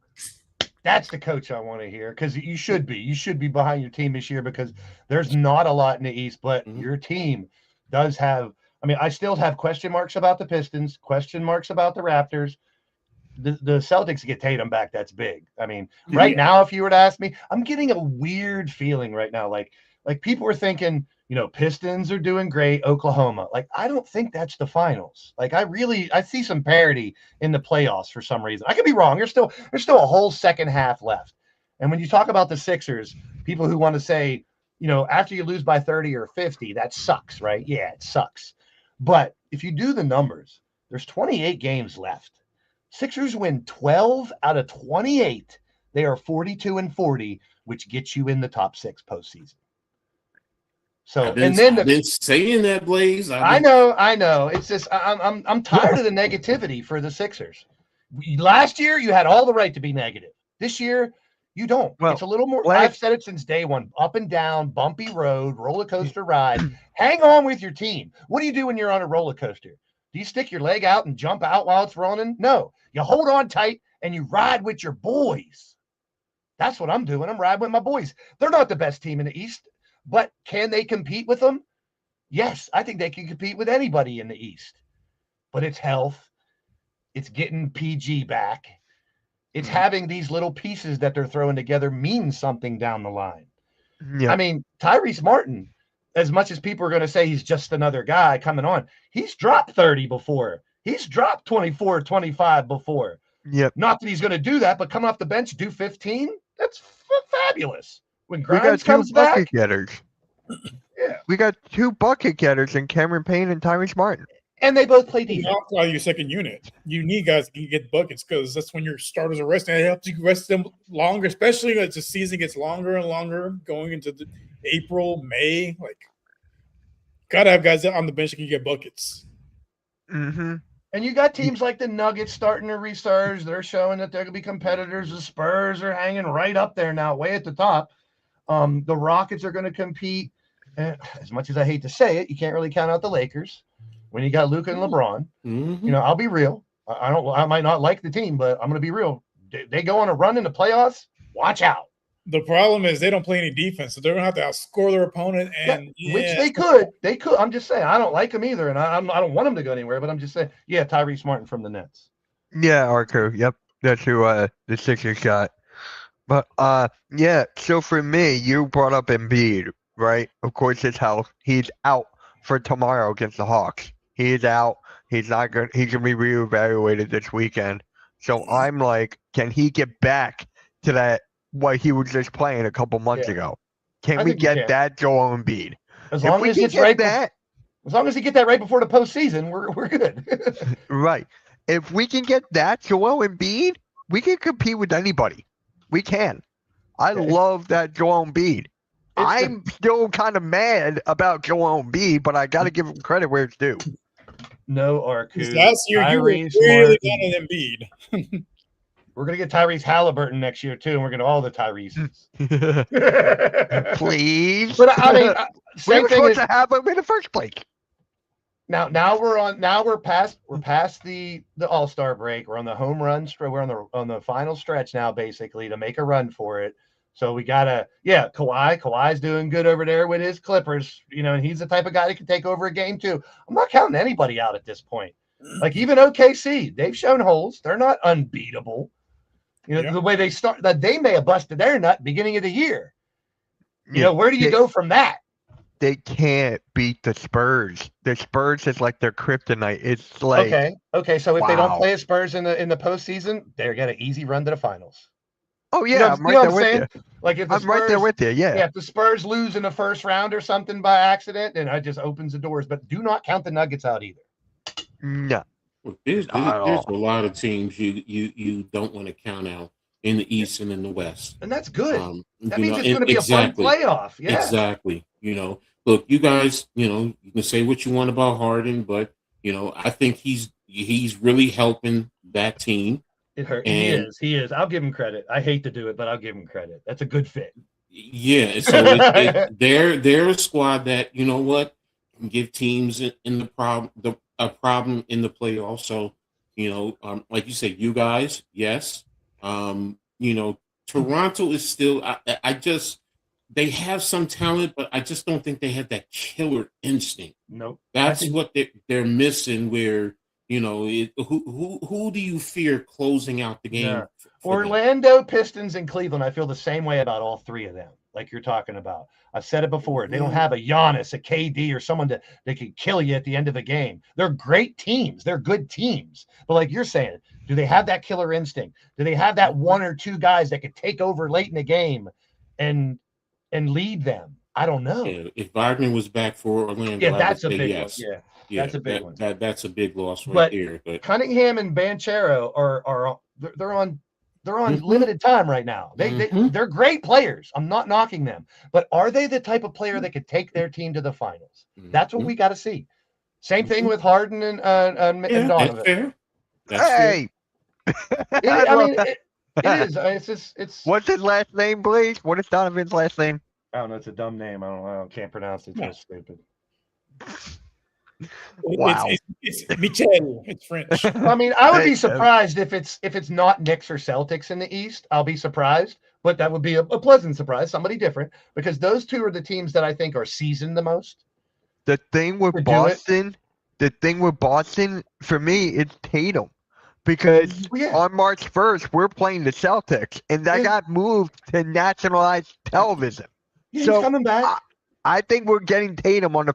That's the coach I want to hear, because you should be. You should be behind your team this year, because there's not a lot in the East, but your team does have. I mean, I still have question marks about the Pistons, question marks about the Raptors. The Celtics get Tatum back. That's big. I mean, right now, if you were to ask me, I'm getting a weird feeling right now. Like people are thinking, Pistons are doing great. Oklahoma. Like, I don't think that's the finals. Like, I see some parity in the playoffs for some reason. I could be wrong. There's still a whole second half left. And when you talk about the Sixers, people who want to say, after you lose by 30 or 50, that sucks, right? Yeah, it sucks. But if you do the numbers, there's 28 games left. Sixers win 12 out of 28. They are 42-40, which gets you in the top 6 postseason. So, I've been saying that, Blaze. I know. It's just I'm tired of the negativity for the Sixers. Last year, you had all the right to be negative. This year, you don't. Well, it's a little more. I've said it since day one. Up and down, bumpy road, roller coaster ride. Hang on with your team. What do you do when you're on a roller coaster? Do you stick your leg out and jump out while it's rolling? No. You hold on tight and you ride with your boys. That's what I'm doing. I'm riding with my boys. They're not the best team in the East, but can they compete with them? Yes, I think they can compete with anybody in the East. But it's health. It's getting PG back. It's having these little pieces that they're throwing together mean something down the line. Yeah. I mean, Tyrese Martin, as much as people are going to say he's just another guy coming on, he's dropped 30 before. He's dropped 24, 25 before. Yep. Not that he's going to do that, but coming off the bench, do 15? That's fabulous. When Grimes comes back. Bucket getters. Yeah. We got 2 bucket getters in Cameron Payne and Tyrese Martin. And they both play defense. Not your second unit. You need guys that can get buckets, because that's when your starters are resting. It helps you rest them longer, especially as the season gets longer and longer, going into April, May. Like, gotta have guys on the bench that can get buckets. Mm-hmm. And you got teams like the Nuggets starting to resurge. They're showing that they're going to be competitors. The Spurs are hanging right up there now, way at the top. The Rockets are going to compete. And as much as I hate to say it, you can't really count out the Lakers when you got Luka and LeBron. Mm-hmm. I'll be real. I might not like the team, but I'm going to be real. They go on a run in the playoffs. Watch out. The problem is they don't play any defense, so they're going to have to outscore their opponent. And which they could. They could. I'm just saying, I don't like them either, and I don't want them to go anywhere. But I'm just saying, yeah, Tyrese Martin from the Nets. Yeah, Arco. Yep, that's who the Sixers got. But yeah. So for me, you brought up Embiid, right? Of course, his health. He's out for tomorrow against the Hawks. He is out. He's not good. He's gonna be reevaluated this weekend. So I'm like, can he get back to that what he was just playing a couple months ago? Can we get that Joel Embiid? As long as it's right that. As long as he get that right before the postseason, we're good. Right. If we can get that Joel Embiid, we can compete with anybody. We can. I love that Joel Embiid. I'm still kind of mad about Joel Embiid, but I got to give him credit where it's due. No, Arcu. Last year, you were really down on Embiid. We're going to get Tyrese Halliburton next year, too, and we're going to all the Tyreses. Please. But, I mean, we were supposed to have him in the first place. Now we're past the All-Star break. We're on the home run. We're on the final stretch now, basically, to make a run for it. So we gotta, Kawhi's doing good over there with his Clippers, and he's the type of guy that can take over a game too. I'm not counting anybody out at this point. Like even OKC, they've shown holes. They're not unbeatable. The way they start, that they may have busted their nut beginning of the year. Where do you go from that? They can't beat the Spurs. The Spurs is like their kryptonite. It's like okay. So if they don't play Spurs in the postseason, they're gonna easy run to the finals. Oh yeah, I'm right there with you. Like if I'm right there with you. Yeah. If the Spurs lose in the first round or something by accident, then it just opens the doors. But do not count the Nuggets out either. No. There's a lot of teams you don't want to count out in the East and in the West, and that's good. That means it's going to be a fun playoff. Yeah, exactly. Look, you guys, you can say what you want about Harden, but I think he's really helping that team. It hurt. He is. I'll give him credit. I hate to do it, but I'll give him credit. That's a good fit. Yeah. So they're a squad that can give teams in a problem in the playoffs. So like you said, you guys, yes. Toronto is still. I just they have some talent, but I just don't think they have that killer instinct. Nope. That's what they're missing. Where who do you fear closing out the game? Yeah. for them? Orlando, Pistons, and Cleveland, I feel the same way about all three of them, like you're talking about. I've said it before. They don't have a Giannis, a KD, or someone that can kill you at the end of the game. They're great teams. They're good teams. But like you're saying, do they have that killer instinct? Do they have that one or two guys that could take over late in the game and lead them? I don't know. Yeah, if Wagner was back for Orlando, Yeah, I that's a would say big yes. one. Yeah, that's a big one. That's a big loss right But there. But Cunningham and Banchero are they're on Mhm. limited time right now. They're great players. I'm not knocking them, but are they the type of player that could take their team to the finals? That's what we got to see. Same thing with Harden and yeah, Donovan. that's fair. That's fair. Hey, I mean, it is. It's just it's. what's his last name, please? What is Donovan's last name? I don't know. It's a dumb name. I can't pronounce it. It's so stupid. Wow. It's Michel. It's French. I mean, I would be Hey, surprised if it's not Knicks or Celtics in the East. I'll be surprised, but that would be a pleasant surprise, somebody different, because those two are the teams that I think are seasoned the most. The thing with To do Boston, for me, it's Tatum. Because Yeah. on March 1st, we're playing the Celtics, and that Yeah. got moved to nationalized television. Yeah, So, he's coming back. I think we're getting Tatum on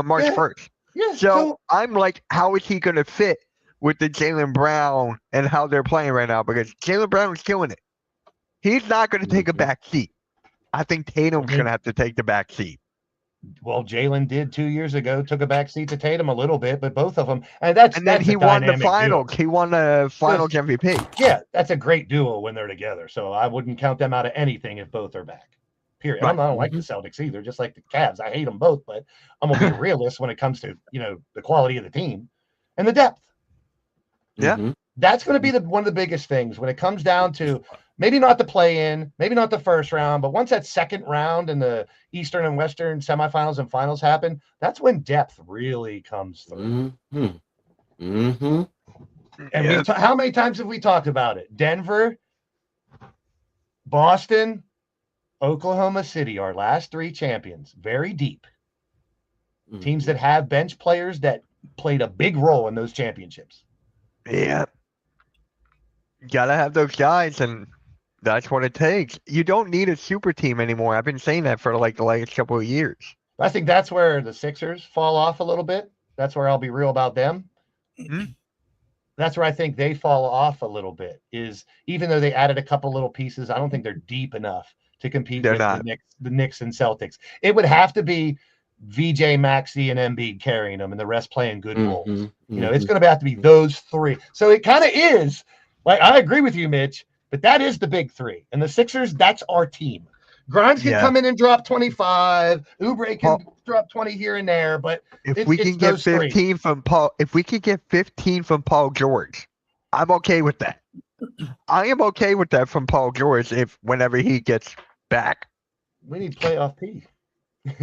March Yeah. 1st. Yeah. So I'm like, how is he going to fit with the Jaylen Brown and how they're playing right now? Because Jaylen Brown is killing it. He's not going to take a back seat. I think Tatum's going to have to take the back seat. Well, Jalen did 2 years ago, took a back seat to Tatum a little bit, but both of them, and then he a won the dynamic duo. finals. He won the finals MVP. Yeah, that's a great duo when they're together. So I wouldn't count them out of anything if both are back. Period. Right. I don't like the Celtics either, just like the Cavs. I hate them both, but I'm gonna be a realist when it comes to the quality of the team and the depth. Yeah. Mhm. That's going to be one of the biggest things when it comes down to maybe not the play-in, maybe not the first round, but once that second round and the Eastern and Western semifinals and finals happen, that's when depth really comes through. Mhm. Mhm. And Yeah. how many times have we talked about it? Denver, Boston, Oklahoma City, our last three champions, very deep. Teams that have bench players that played a big role in those championships. Yeah. Gotta have those guys, and that's what it takes. You don't need a super team anymore. I've been saying that for like the last couple of years. I think that's where the Sixers fall off a little bit. That's where I'll be real about them. Mhm. That's where I think they fall off a little bit, is even though they added a couple little pieces, I don't think they're deep enough to compete They're with not. the Knicks and Celtics. It would have to be VJ, Maxey, and Embiid carrying them and the rest playing good roles. Mhm. It's going to have to be those three. So it kind of is, like, I agree with you, Mitch, but that is the big three. And the Sixers, that's our team. Grimes can Yeah. come in and drop 25. Oubre can drop 20 here and there, but If we it's can get those three. 15 from Paul, if we could get 15 from Paul George, I'm okay with that. I am okay with that from Paul George whenever he gets back. We need playoff P. You Not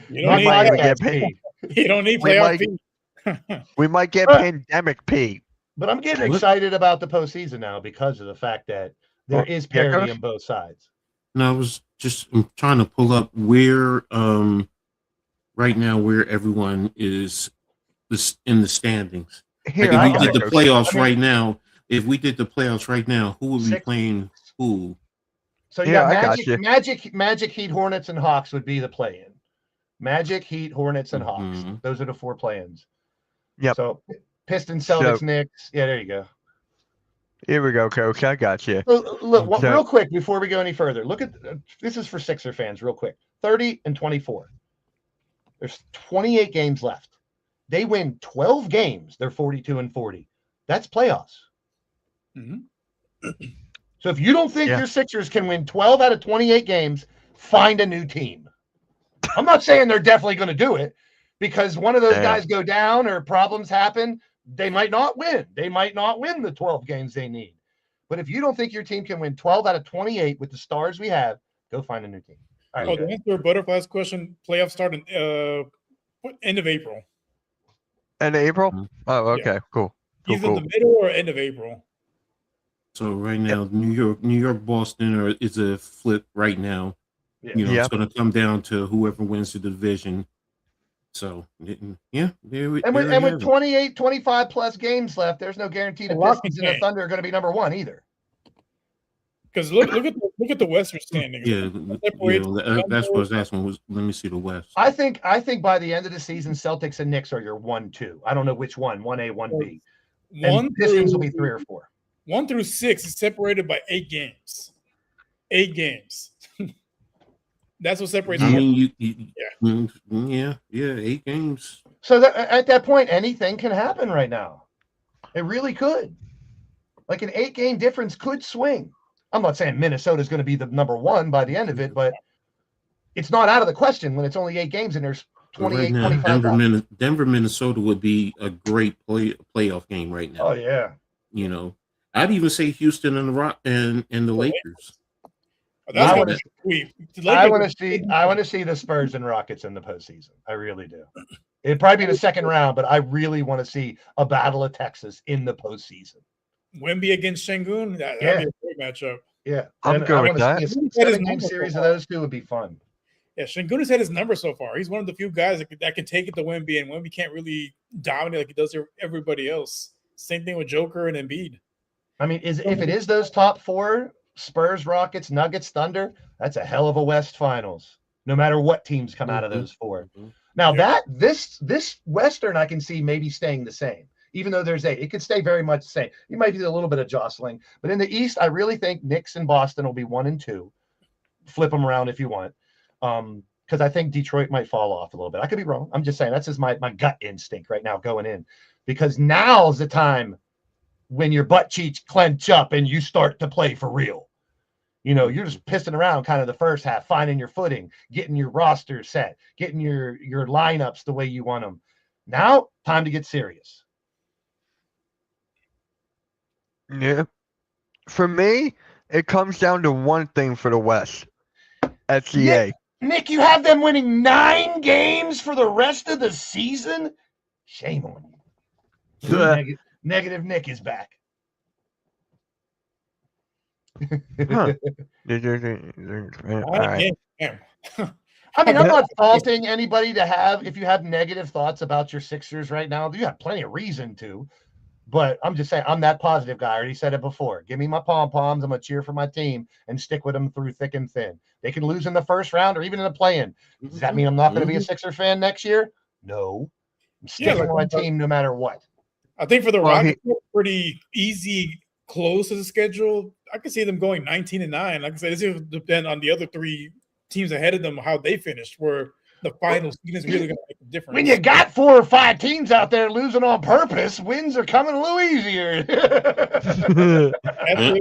don't need, might even podcast get paid. P. you don't need We playoff might- P. We might get Uh, pandemic P. But I'm getting What? excited about the postseason now because of the fact that there Well, is yeah, parity Coach? on both sides. No, I'm trying to pull up where right now where everyone is in the standings. Here, Like I if we got did it, the Coach. playoffs I mean- right now, who would be Six. playing who? So you Yeah, got I got Magic, Heat, Hornets, and Hawks would be the play-in. Magic, Heat, Hornets, and Hawks. Mhm. Those are the four play-ins. Yep. So Pistons, Celtics, So- Knicks. Yeah, there you go. Here we go, Coach. I got you. Look, So- real quick before we go any further, look at this is for Sixer fans, real quick. 30 and 24. There's 28 games left. They win 12 games. They're 42 and 40. That's playoffs. Mhm. So if you don't think Yeah. your Sixers can win 12 out of 28 games, find a new team. I'm not saying they're definitely going to do it because one of those Yeah. guys go down or problems happen. They might not win. They might not win the 12 games they need. But if you don't think your team can win 12 out of 28 with the stars we have, go find a new team. All right, Oh, go to ahead. answer Butterfly's question, playoffs start in end of April. And April? Mhm. Oh, okay, cool. Cool, He's in cool. the middle or end of April. So right now, New York, Boston is a flip right now. Yeah. You know, Yep. it's going to come down to whoever wins the division. So yeah, there we And with have it. 28, 25 plus games left, there's no guarantee the A lot Pistons can and the change. Thunder are going to be number one either. Because look at the Western standings. Yeah, that's what I was asking. Let me see the West. I think by the end of the season, Celtics and Knicks are your 1-2. I don't know which one, 1A, 1B. And Pistons will be 3 or 4. 1 through 6 is separated by 8 games. 8 games. That's what separates. I them. mean, yeah, 8 games. So at that point, anything can happen right now. It really could. Like an 8-game difference could swing. I'm not saying Minnesota's going to be the number 1 by the end of it, but it's not out of the question when it's only 8 games and there's 28, Right now, 25. Denver, Minnesota would be a great playoff game right now. Oh yeah. You know, I'd even say Houston and the Lakers. That's I gonna wanna- be sweet. I want to see the Spurs and Rockets in the postseason. I really do. It'd probably be in the second round, but I really want to see a battle of Texas in the postseason. Wemby against Şengün. That'd Yeah. be a great matchup. Yeah, I'm and good I with wanna that. see a 7-game series of those two would be fun. Yeah, Şengün has had his number so far. He's one of the few guys that can take it to Wemby, and Wemby can't really dominate like he does everybody else. Same thing with Joker and Embiid. I mean, if it is those top 4, Spurs, Rockets, Nuggets, Thunder, that's a hell of a West Finals. No matter what teams come out of those 4. Mhm. Now Yeah. this Western I can see maybe staying the same. Even though there's 8, it could stay very much the same. You might be a little bit of jostling, but in the East, I really think Knicks and Boston will be 1 and 2. Flip them around if you want, because I think Detroit might fall off a little bit. I could be wrong. I'm just saying that's just my gut instinct right now going in, because now's the time when your butt cheeks clench up and you start to play for real. You know, you're just pissing around kind of the first half, finding your footing, getting your roster set, getting your lineups the way you want them. Now, time to get serious. Yeah. For me, it comes down to one thing for the West. SCA. Nick, you have them winning 9 games for the rest of the season? Shame on you. Yeah. Negative Nick is back. Huh. All right. Damn. I mean, I'm not faulting anybody if you have negative thoughts about your Sixers right now. You have plenty of reason to. But I'm just saying, I'm that positive guy. I already said it before. Give me my pom-poms. I'm going to cheer for my team and stick with them through thick and thin. They can lose in the first round or even in the play-in. Does that mean I'm not going to be a Sixer fan next year? No. I'm sticking with my team no matter what. I think for the Well, Rockets, pretty easy close to the schedule. I can see them going 19-9. Like I said, this will depend on the other 3 teams ahead of them, how they finished, where the final season is really going to make a difference. When you got 4 or 5 teams out there losing on purpose, wins are coming a little easier.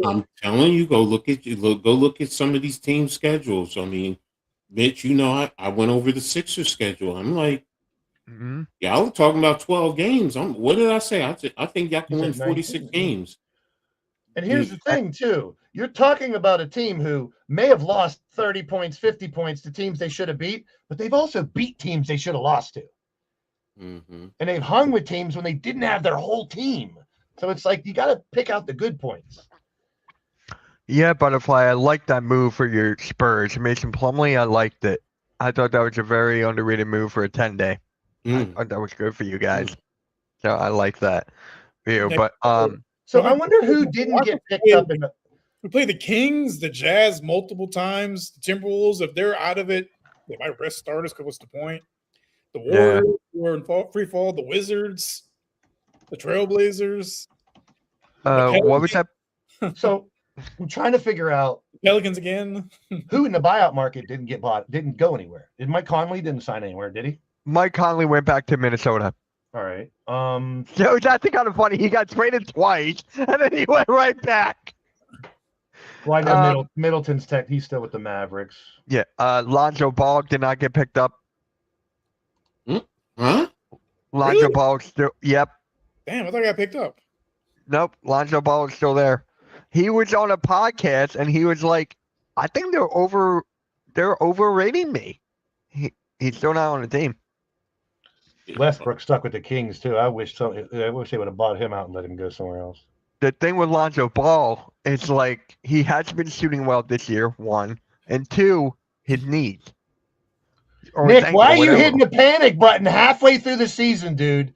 I'm telling you, go look at some of these team schedules. I mean, Mitch, you know, I went over the Sixers schedule. I'm like, Mhm. y'all are talking about 12 games. What did I say? I think y'all can You win said 46 19. games. And here's the thing, too. You're talking about a team who may have lost 30 points, 50 points to teams they should have beat, but they've also beat teams they should have lost to. Mm-hmm. And they've hung with teams when they didn't have their whole team. So it's like you got to pick out the good points. Yeah, Butterfly, I like that move for your Spurs. Mason Plumlee, I liked it. I thought that was a very underrated move for a 10day. I thought that was good for you guys. So I like that. Yeah, Okay. but So I wonder who didn't get picked up in the. We play the Kings, the Jazz multiple times, the Timberwolves. If they're out of it, they might rest starters because what's the point? The Warriors were in free fall, the Wizards, the Trailblazers, what was that? So I'm trying to figure out Pelicans again. who in the buyout market didn't go anywhere. Did Mike Conley didn't sign anywhere, did he? Mike Conley went back to Minnesota. All right. So that's kind of funny. He got traded twice, and then he went right back. Well, I know Middleton's tech. He's still with the Mavericks. Yeah, Lonzo Ball did not get picked up. Huh? Lonzo Really? Ball still. Yep. Damn, I thought I got picked up. Nope. Lonzo Ball is still there. He was on a podcast, and he was like, "I think they're overrating me." He's still not on the team. Westbrook stuck with the Kings too. I wish they would have bought him out and let him go somewhere else. the thing with Lonzo Ball is like he hasn't been shooting well this year, one, and two, his knees. Or his Nick, ankle, why are you whatever. hitting the panic button halfway through the season, dude?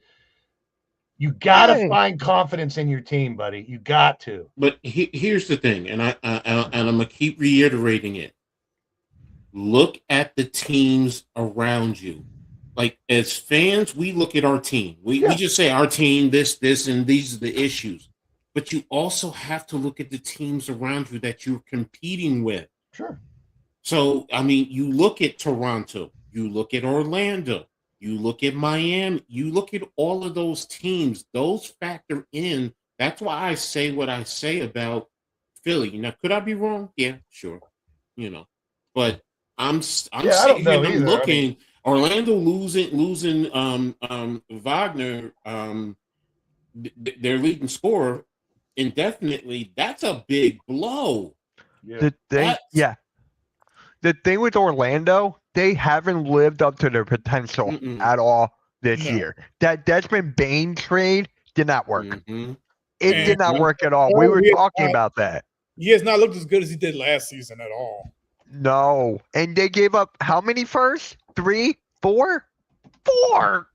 You got to Hey. find confidence in your team, buddy. You got to. But here's the thing, and I'm gonna keep reiterating it. Look at the teams around you. Like as fans, we look at our team. We just say our team, this, and these are the issues. But you also have to look at the teams around you that you're competing with. Sure. So, I mean, you look at Toronto, you look at Orlando, you look at Miami, you look at all of those teams, those factor in. That's why I say what I say about Philly. Now, could I be wrong? Yeah, sure. But I'm I don't sitting know here, I'm either. I losing mean- Orlando losing Wagner, their leading scorer indefinitely. That's a big blow. The thing, the thing with Orlando, they haven't lived up to their potential at all this year. That Desmond Bain trade did not work. Mhm. It And- did not work at all. We were he has talking not- about that. He has not looked as good as he did last season at all. No, and they gave up how many first? 3, 4, 4.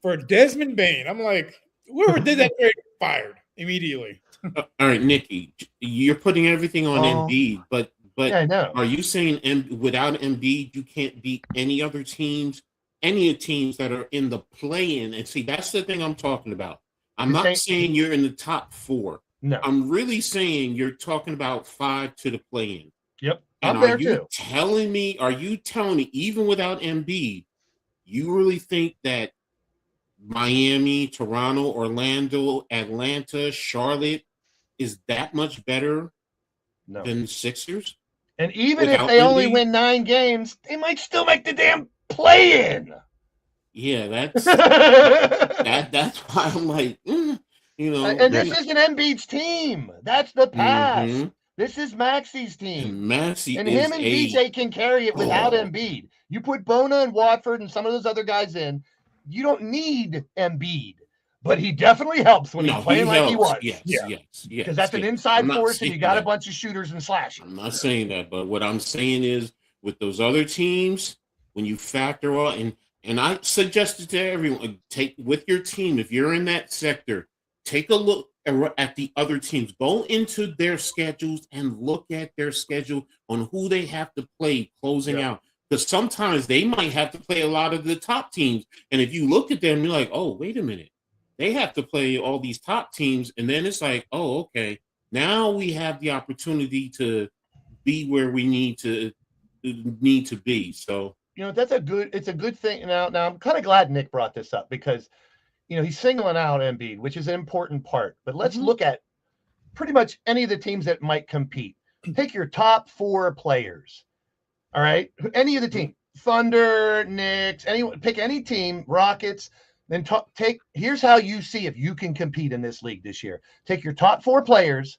For Desmond Bain, I'm like, whoever did that trade fired immediately. All right, Nikki, you're putting everything on Oh. Embiid, but Yeah, I know. are you saying without Embiid you can't beat any other teams, any teams that are in the play-in? And see, that's the thing I'm talking about. I'm You're not saying you're in the top 4. No. I'm really saying you're talking about 5 to the play-in. Yep. And I'm there are you too. telling me, even without Embiid, you really think that Miami, Toronto, Orlando, Atlanta, Charlotte is that much better No. than the Sixers? And even if without they only Embiid? win 9 games, they might still make the damn play-in. Yeah, that's and that's why I'm like, this isn't Embiid's team. That's the past. Mhm. This is Maxi's team. And Maxey And is him and BJ can carry it without Oh. Embiid. You put Bona and Watford and some of those other guys in, you don't need Embiid. But he definitely helps when he's playing like he was. Yes, Yeah. yes. Because that's an yes. inside I'm not force and you saying got a that. bunch of shooters and slashers. I'm not saying that, but what I'm saying is with those other teams, when you factor all and I suggested to everyone, take with your team, if you're in that sector, take a look at the other teams. Go into their schedules and look at their schedule on who they have to play closing out. Because sometimes they might have to play a lot of the top teams. And if you look at them, you're like, oh, wait a minute. They have to play all these top teams. And then it's like, oh, okay. Now we have the opportunity to be where we need to be. So It's a good thing. Now I'm kind of glad Nick brought this up because he's singling out Embiid, which is an important part. But let's look at pretty much any of the teams that might compete. Pick your top 4 players. All right. Any of the team, Thunder, Knicks, pick any team, Rockets. Then here's how you see if you can compete in this league this year. Take your top 4 players,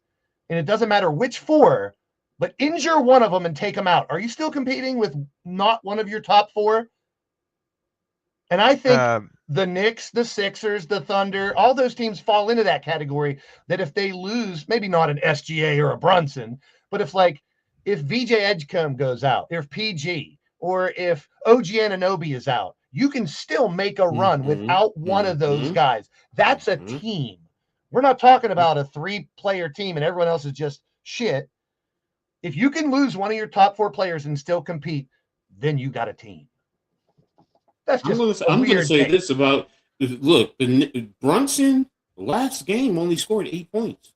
and it doesn't matter which 4, but injure one of them and take them out. Are you still competing with not one of your top 4? And I think the Knicks, the Sixers, the Thunder, all those teams fall into that category that if they lose, maybe not an SGA or a Brunson, but if VJ Edgecombe goes out, if PG, or if OG Anunoby is out, you can still make a run without one of those guys. That's a team. We're not talking about a 3-player team and everyone else is just shit. If you can lose one of your top 4 players and still compete, then you got a team. That's just I'm going to say take. this about look, Brunson last game only scored 8 points.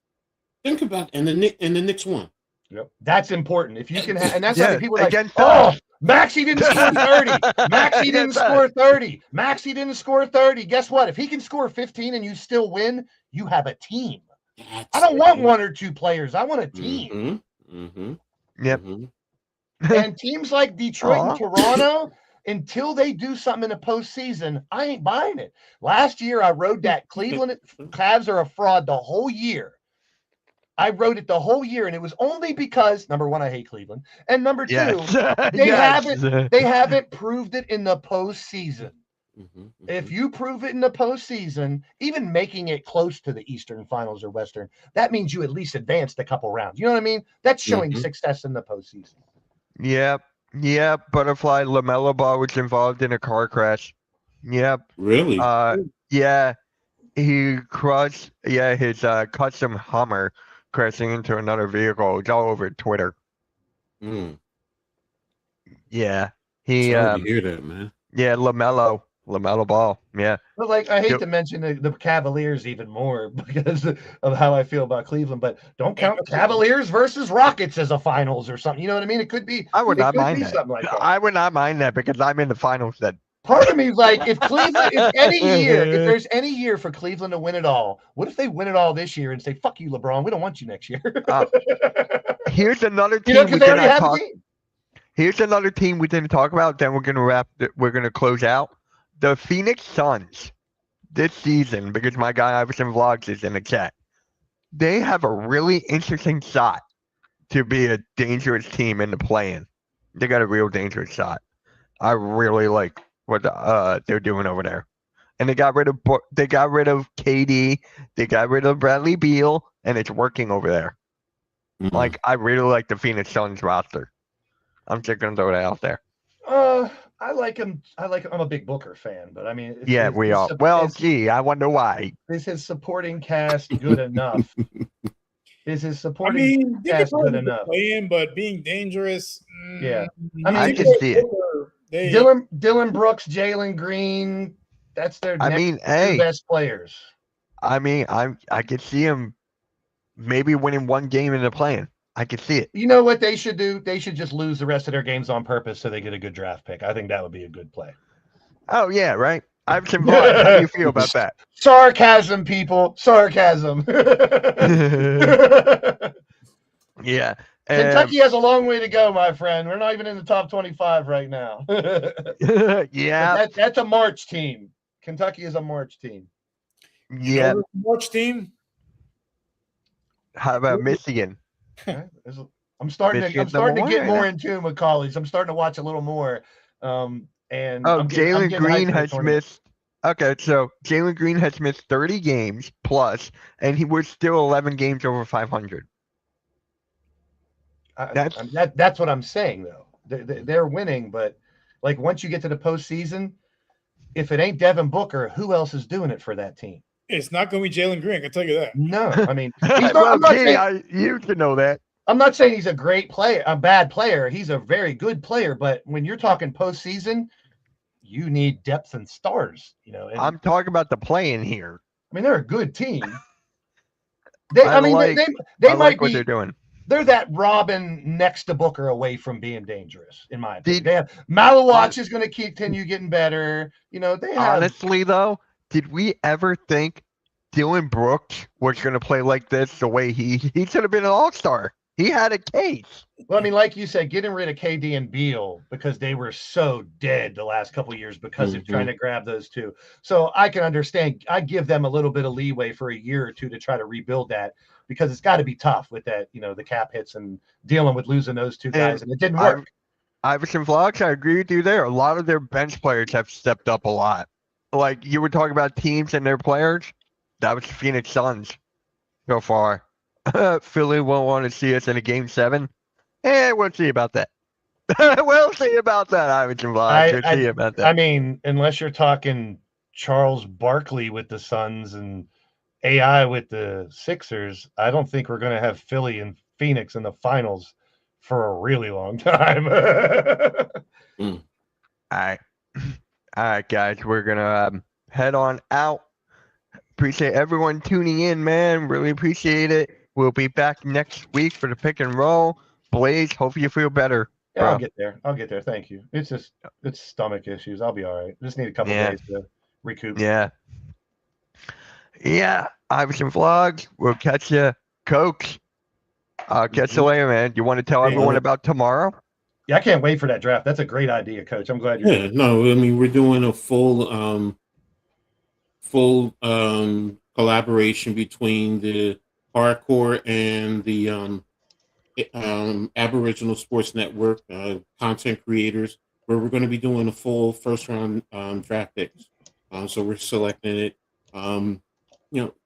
Think about and the Knicks won. Yep. That's important. If you can, and that's why people are like, against Maxey didn't score 30. Maxey didn't score 30. Maxey didn't score 30. Guess what? If he can score 15 and you still win, you have a team. I don't want 1 or 2 players. I want a team. Yep. And teams like Detroit and Toronto, until they do something in the postseason, I ain't buying it. Last year, I wrote that Cleveland Cavs are a fraud the whole year. I wrote it the whole year, and it was only because, number 1, I hate Cleveland, and number 2, they haven't proved it in the postseason. Mhm, If mhm. you prove it in the postseason, even making it close to the Eastern Finals or Western, that means you at least advanced a couple rounds. You know what I mean? That's showing Mhm. success in the postseason. Yep. Yep. Butterfly LaMelo Ball was involved in a car crash. Yep. Really? Yeah. He crushed. Yeah, his custom Hummer crashing into another vehicle. It's all over Twitter. Mm. Yeah. He. Sorry to hear that, man. Yeah. LaMelo Ball. Yeah. But like, I hate Yep. to mention the Cavaliers even more because of how I feel about Cleveland. But don't count Cavaliers versus Rockets as a finals or something. You know what I mean? It could be. I would It not could mind be that. something like that. I would not mind that because I'm in the finals then. Part of me is like, if Cleveland, if there's any year for Cleveland to win it all, what if they win it all this year and say, "Fuck you, LeBron, we don't want you next year." Here's another You know, team we because they did already not have a talk. team. Here's another team we didn't talk about. Then we're gonna wrap. We're gonna close out the Phoenix Suns this season because my guy Iverson Vlogs is in the chat. They have a really interesting shot to be a dangerous team in the play-in. They got a real dangerous shot. I really like what they're doing over there. And they got rid of KD, they got rid of Bradley Beal, and it's working over there. Mm. Like I really like the Phoenix Suns roster. I'm just gonna throw that out there. I like him. I'm a big Booker fan, but I mean, Yeah, we are. Well, gee, I wonder why. Is his supporting cast good enough? Is his I supporting mean, they could cast good probably enough? play in, but being dangerous. Yeah. I mean, I even can though see it. Booker, Dylan Brooks, Jalen Green. That's their I next mean, two hey, best players. I mean, I could see him maybe winning one game in the play-in. I could see it. You know what they should do? They should just lose the rest of their games on purpose so they get a good draft pick. I think that would be a good play. Oh yeah, right. Iverson Vlogs, how do you feel about that? Sarcasm, people. Sarcasm. Yeah. Kentucky has a long way to go, my friend. We're not even in the top 25 right now. Yeah. That's a March team. Kentucky is a March team. Yeah. March team. How about Michigan? I'm starting to get more in tune with college. I'm starting to watch a little more. And Jalen Green has missed. Okay, so Jalen Green has missed 30 games plus, and he was still 11 games over 500. That's what I'm saying, though. They're winning, but like once you get to the postseason, if it ain't Devin Booker, who else is doing it for that team? It's not going to be Jalen Green. I can tell you that. No, I mean, you should know that. I'm not saying he's a great player, a bad player. He's a very good player, but when you're talking postseason, you need depth and stars. You know, and, I'm talking about the play-in here. I mean, they're a good team. They might like what be. They're doing. They're that Robin next to Booker away from being dangerous, in my opinion. Malawach is going to continue getting better. You know, they have. Honestly, though, did we ever think Dylan Brooks was going to play like this the way he should have been an all-star? He had a case. Well, I mean, like you said, getting rid of KD and Beal because they were so dead the last couple of years because of trying to grab those two. So I can understand. I give them a little bit of leeway for a year or two to try to rebuild that because it's got to be tough with that, you know, the cap hits and dealing with losing those two guys, and it didn't work. Iverson Vlogs, I agree with you there. A lot of their bench players have stepped up a lot. Like you were talking about teams and their players. That was the Phoenix Suns so far. Philly won't want to see us in a game 7. We'll see about that. We'll see about that, Iverson Vlogs. We'll see about that. I mean, unless you're talking Charles Barkley with the Suns and AI with the Sixers, I don't think we're going to have Philly and Phoenix in the finals for a really long time. All right, guys, we're going to head on out. Appreciate everyone tuning in, man. Really appreciate it. We'll be back next week for the pick and roll. Blaze, hope you feel better. Yeah, I'll get there. Thank you. It's stomach issues. I'll be all right. Just need a couple days to recoup. Yeah. Iverson Vlogs. We'll catch you. Coach, I'll catch you later, man. You want to tell everyone about tomorrow? Yeah, I can't wait for that draft. That's a great idea, Coach. I'm glad you're doing it. No, I mean, we're doing a full collaboration between the hardcore and the Aboriginal Sports Network content creators. where we're going to be doing a full first round draft picks. So we're selecting it.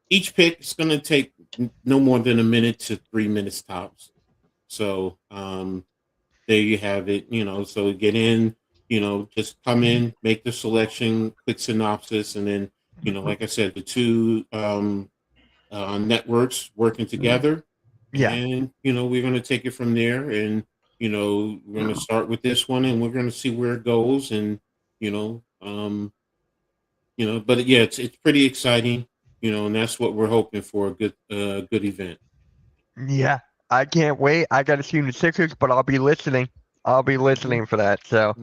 Each pick is going to take no more than a minute to 3 minutes tops. So there you have it. So get in. Just come in, make the selection, quick synopsis, and then like I said, the two networks working together. Yeah. And we're going to take it from there, and we're going to start with this one, and we're going to see where it goes, and but yeah, it's pretty exciting, and that's what we're hoping for, a good event. Yeah, I can't wait. I got to see the Sixers, but I'll be listening. I'll be listening for that. So,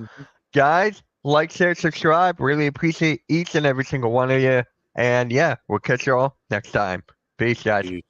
guys, like, share, subscribe. Really appreciate each and every single one of you. And yeah, we'll catch you all next time. Peace, guys. Peace.